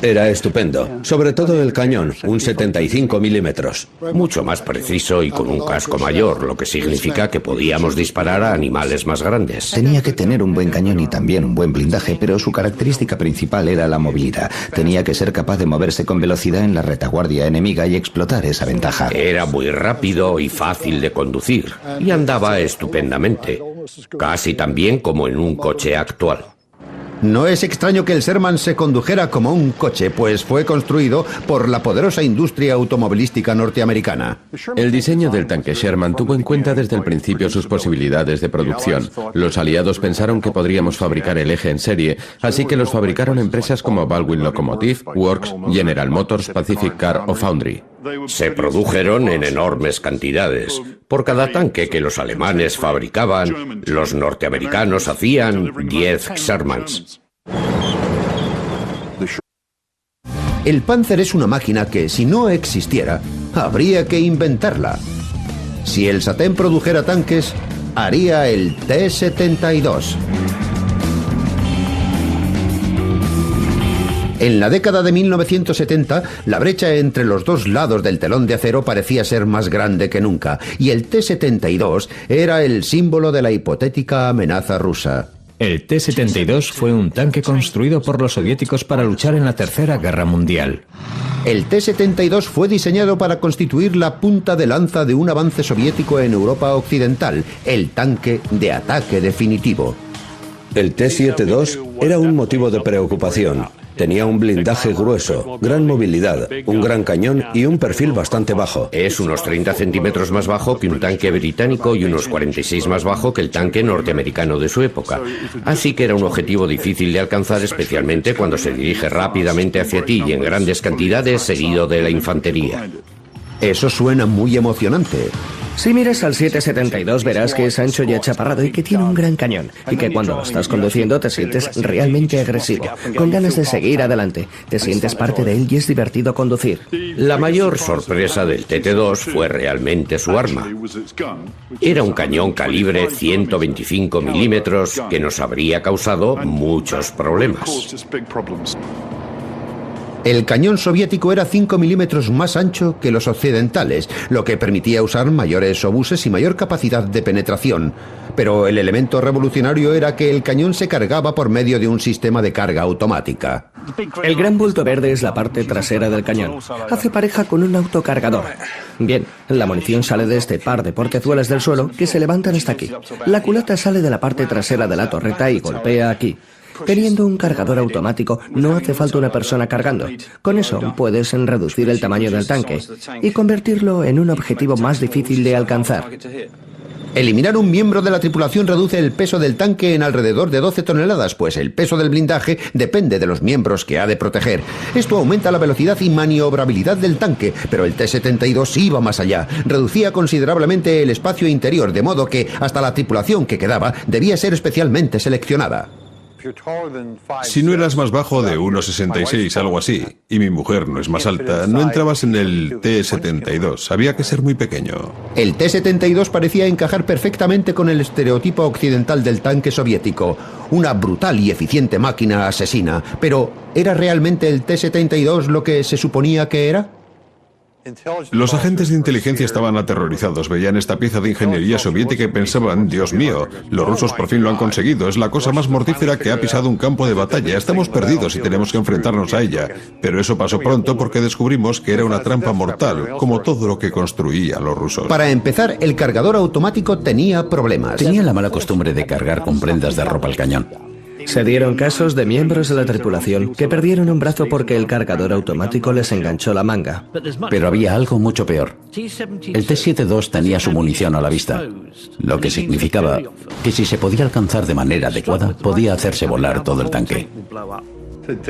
Era estupendo, sobre todo el cañón, un 75 milímetros. Mucho más preciso y con un casco mayor, lo que significa que podíamos disparar a animales más grandes. Tenía que tener un buen cañón y también un buen blindaje, pero su característica principal era la movilidad. Tenía que ser capaz de moverse con velocidad en la retaguardia enemiga y explotar esa ventaja. Era muy rápido y fácil de conducir, y andaba estupendamente, casi tan bien como en un coche actual. No es extraño que el Sherman se condujera como un coche, pues fue construido por la poderosa industria automovilística norteamericana. El diseño del tanque Sherman tuvo en cuenta desde el principio sus posibilidades de producción. Los aliados pensaron que podríamos fabricar el eje en serie, así que los fabricaron empresas como Baldwin Locomotive, Works, General Motors, Pacific Car o Foundry. Se produjeron en enormes cantidades. Por cada tanque que los alemanes fabricaban, los norteamericanos hacían 10 Shermans. El Panzer es una máquina que, si no existiera, habría que inventarla. Si el Satén produjera tanques, haría el T-72. En la década de 1970, la brecha entre los dos lados del telón de acero parecía ser más grande que nunca, y el T-72 era el símbolo de la hipotética amenaza rusa. El T-72 fue un tanque construido por los soviéticos para luchar en la Tercera Guerra Mundial. El T-72 fue diseñado para constituir la punta de lanza de un avance soviético en Europa Occidental, el tanque de ataque definitivo. El T-72 era un motivo de preocupación. Tenía un blindaje grueso, gran movilidad, un gran cañón y un perfil bastante bajo. Es unos 30 centímetros más bajo que un tanque británico y unos 46 más bajo que el tanque norteamericano de su época. Así que era un objetivo difícil de alcanzar, especialmente cuando se dirige rápidamente hacia ti y en grandes cantidades seguido de la infantería. Eso suena muy emocionante. Si miras al 772 verás que es ancho y achaparrado y que tiene un gran cañón, y que cuando lo estás conduciendo te sientes realmente agresivo, con ganas de seguir adelante. Te sientes parte de él y es divertido conducir. La mayor sorpresa del TT2 fue realmente su arma. Era un cañón calibre 125 milímetros que nos habría causado muchos problemas. El cañón soviético era 5 milímetros más ancho que los occidentales, lo que permitía usar mayores obuses y mayor capacidad de penetración. Pero el elemento revolucionario era que el cañón se cargaba por medio de un sistema de carga automática. El gran bulto verde es la parte trasera del cañón. Hace pareja con un autocargador. Bien, la munición sale de este par de portezuelas del suelo que se levantan hasta aquí. La culata sale de la parte trasera de la torreta y golpea aquí. Teniendo un cargador automático, no hace falta una persona cargando. Con eso puedes reducir el tamaño del tanque y convertirlo en un objetivo más difícil de alcanzar. Eliminar un miembro de la tripulación reduce el peso del tanque en alrededor de 12 toneladas, pues el peso del blindaje depende de los miembros que ha de proteger. Esto aumenta la velocidad y maniobrabilidad del tanque, pero el T-72 iba más allá. Reducía considerablemente el espacio interior, de modo que hasta la tripulación que quedaba debía ser especialmente seleccionada. Si no eras más bajo de 1,66, algo así, y mi mujer no es más alta, no entrabas en el T-72. Había que ser muy pequeño. El T-72 parecía encajar perfectamente con el estereotipo occidental del tanque soviético. Una brutal y eficiente máquina asesina. Pero, ¿era realmente el T-72 lo que se suponía que era? Los agentes de inteligencia estaban aterrorizados. Veían esta pieza de ingeniería soviética y pensaban, Dios mío, los rusos por fin lo han conseguido. Es la cosa más mortífera que ha pisado un campo de batalla. Estamos perdidos y tenemos que enfrentarnos a ella. Pero eso pasó pronto porque descubrimos que era una trampa mortal, como todo lo que construían los rusos. Para empezar, el cargador automático tenía problemas. Tenía la mala costumbre de cargar con prendas de ropa al cañón. Se dieron casos de miembros de la tripulación que perdieron un brazo porque el cargador automático les enganchó la manga. Pero había algo mucho peor. El T-72 tenía su munición a la vista, lo que significaba que si se podía alcanzar de manera adecuada, podía hacerse volar todo el tanque.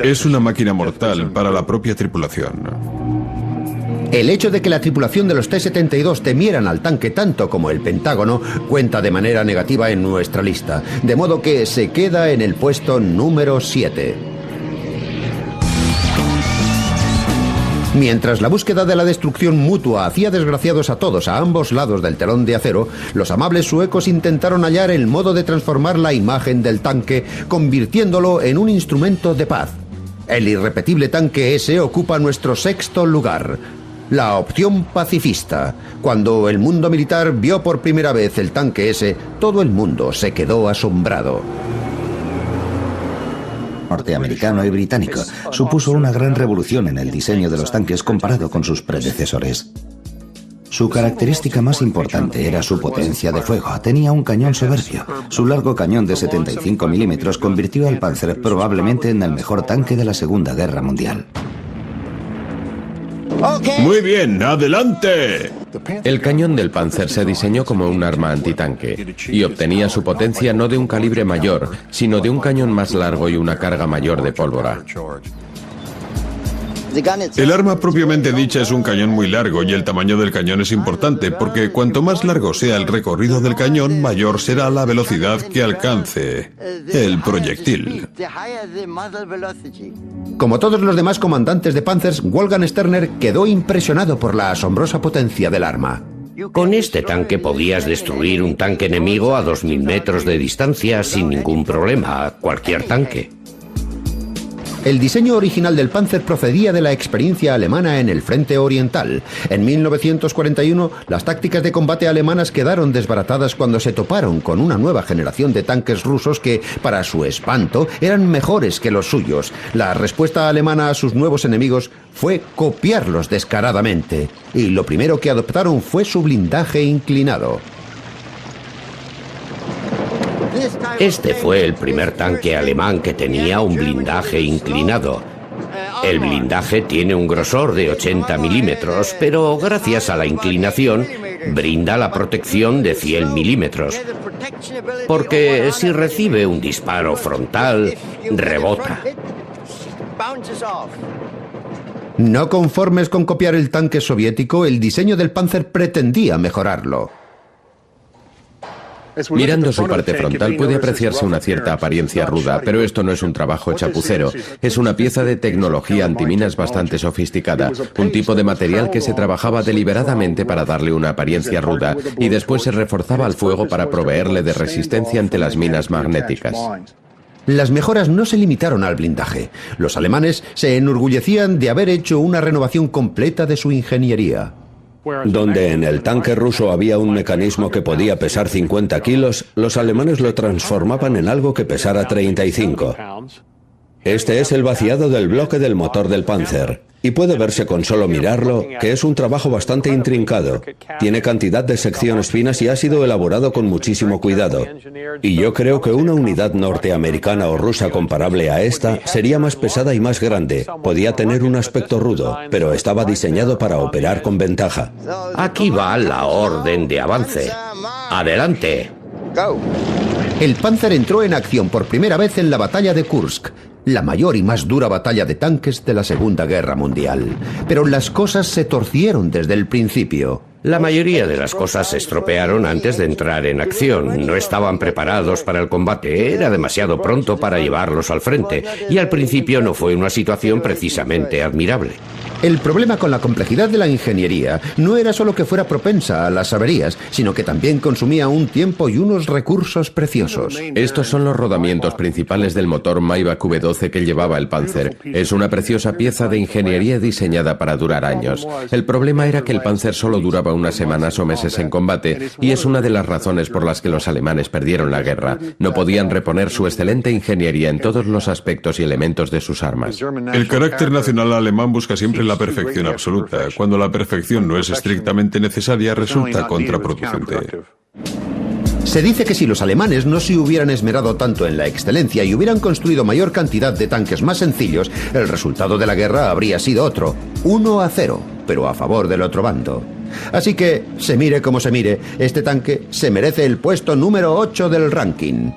Es una máquina mortal para la propia tripulación. El hecho de que la tripulación de los T-72 temieran al tanque tanto como el Pentágono cuenta de manera negativa en nuestra lista, de modo que se queda en el puesto número 7. Mientras la búsqueda de la destrucción mutua hacía desgraciados a todos a ambos lados del telón de acero, los amables suecos intentaron hallar el modo de transformar la imagen del tanque, convirtiéndolo en un instrumento de paz. El irrepetible tanque S ocupa nuestro 6º lugar. La opción pacifista. Cuando el mundo militar vio por primera vez el tanque S, todo el mundo se quedó asombrado. Norteamericano y británico, supuso una gran revolución en el diseño de los tanques comparado con sus predecesores. Su característica más importante era su potencia de fuego. Tenía un cañón soberbio. Su largo cañón de 75 milímetros convirtió al Panzer probablemente en el mejor tanque de la Segunda Guerra Mundial. Muy bien, adelante. El cañón del Panzer se diseñó como un arma antitanque y obtenía su potencia no de un calibre mayor, sino de un cañón más largo y una carga mayor de pólvora. El arma propiamente dicha es un cañón muy largo y el tamaño del cañón es importante porque cuanto más largo sea el recorrido del cañón, mayor será la velocidad que alcance el proyectil. Como todos los demás comandantes de Panzers, Wolfgang Sterner quedó impresionado por la asombrosa potencia del arma. Con este tanque podías destruir un tanque enemigo a 2000 metros de distancia sin ningún problema, cualquier tanque. El diseño original del Panzer procedía de la experiencia alemana en el frente oriental. En 1941, las tácticas de combate alemanas quedaron desbaratadas cuando se toparon con una nueva generación de tanques rusos que, para su espanto, eran mejores que los suyos. La respuesta alemana a sus nuevos enemigos fue copiarlos descaradamente. Y lo primero que adoptaron fue su blindaje inclinado. Este fue el primer tanque alemán que tenía un blindaje inclinado. El blindaje tiene un grosor de 80 milímetros, pero gracias a la inclinación brinda la protección de 100 milímetros. Porque si recibe un disparo frontal, rebota. No conformes con copiar el tanque soviético, el diseño del Panzer pretendía mejorarlo. Mirando su parte frontal puede apreciarse una cierta apariencia ruda, pero esto no es un trabajo chapucero. Es una pieza de tecnología antiminas bastante sofisticada, un tipo de material que se trabajaba deliberadamente para darle una apariencia ruda y después se reforzaba al fuego para proveerle de resistencia ante las minas magnéticas. Las mejoras no se limitaron al blindaje. Los alemanes se enorgullecían de haber hecho una renovación completa de su ingeniería. Donde en el tanque ruso había un mecanismo que podía pesar 50 kilos, los alemanes lo transformaban en algo que pesara 35. Este es el vaciado del bloque del motor del Panzer. Y puede verse con solo mirarlo que es un trabajo bastante intrincado. Tiene cantidad de secciones finas y ha sido elaborado con muchísimo cuidado. Y yo creo que una unidad norteamericana o rusa comparable a esta sería más pesada y más grande. Podía tener un aspecto rudo, pero estaba diseñado para operar con ventaja. Aquí va la orden de avance. ¡Adelante! El Panzer entró en acción por primera vez en la batalla de Kursk, la mayor y más dura batalla de tanques de la Segunda Guerra Mundial. Pero las cosas se torcieron desde el principio. La mayoría de las cosas se estropearon antes de entrar en acción. No estaban preparados para el combate. Era demasiado pronto para llevarlos al frente. Y al principio no fue una situación precisamente admirable. El problema con la complejidad de la ingeniería no era solo que fuera propensa a las averías, sino que también consumía un tiempo y unos recursos preciosos. Estos son los rodamientos principales del motor Maybach V12 que llevaba el Panzer. Es una preciosa pieza de ingeniería diseñada para durar años. El problema era que el Panzer solo duraba unas semanas o meses en combate, y es una de las razones por las que los alemanes perdieron la guerra. No podían reponer su excelente ingeniería en todos los aspectos y elementos de sus armas. El carácter nacional alemán busca siempre la perfección absoluta. Cuando la perfección no es estrictamente necesaria, resulta contraproducente. Se dice que si los alemanes no se hubieran esmerado tanto en la excelencia y hubieran construido mayor cantidad de tanques más sencillos, el resultado de la guerra habría sido otro, 1-0, pero a favor del otro bando. Así que, se mire como se mire, este tanque se merece el puesto número 8 del ranking.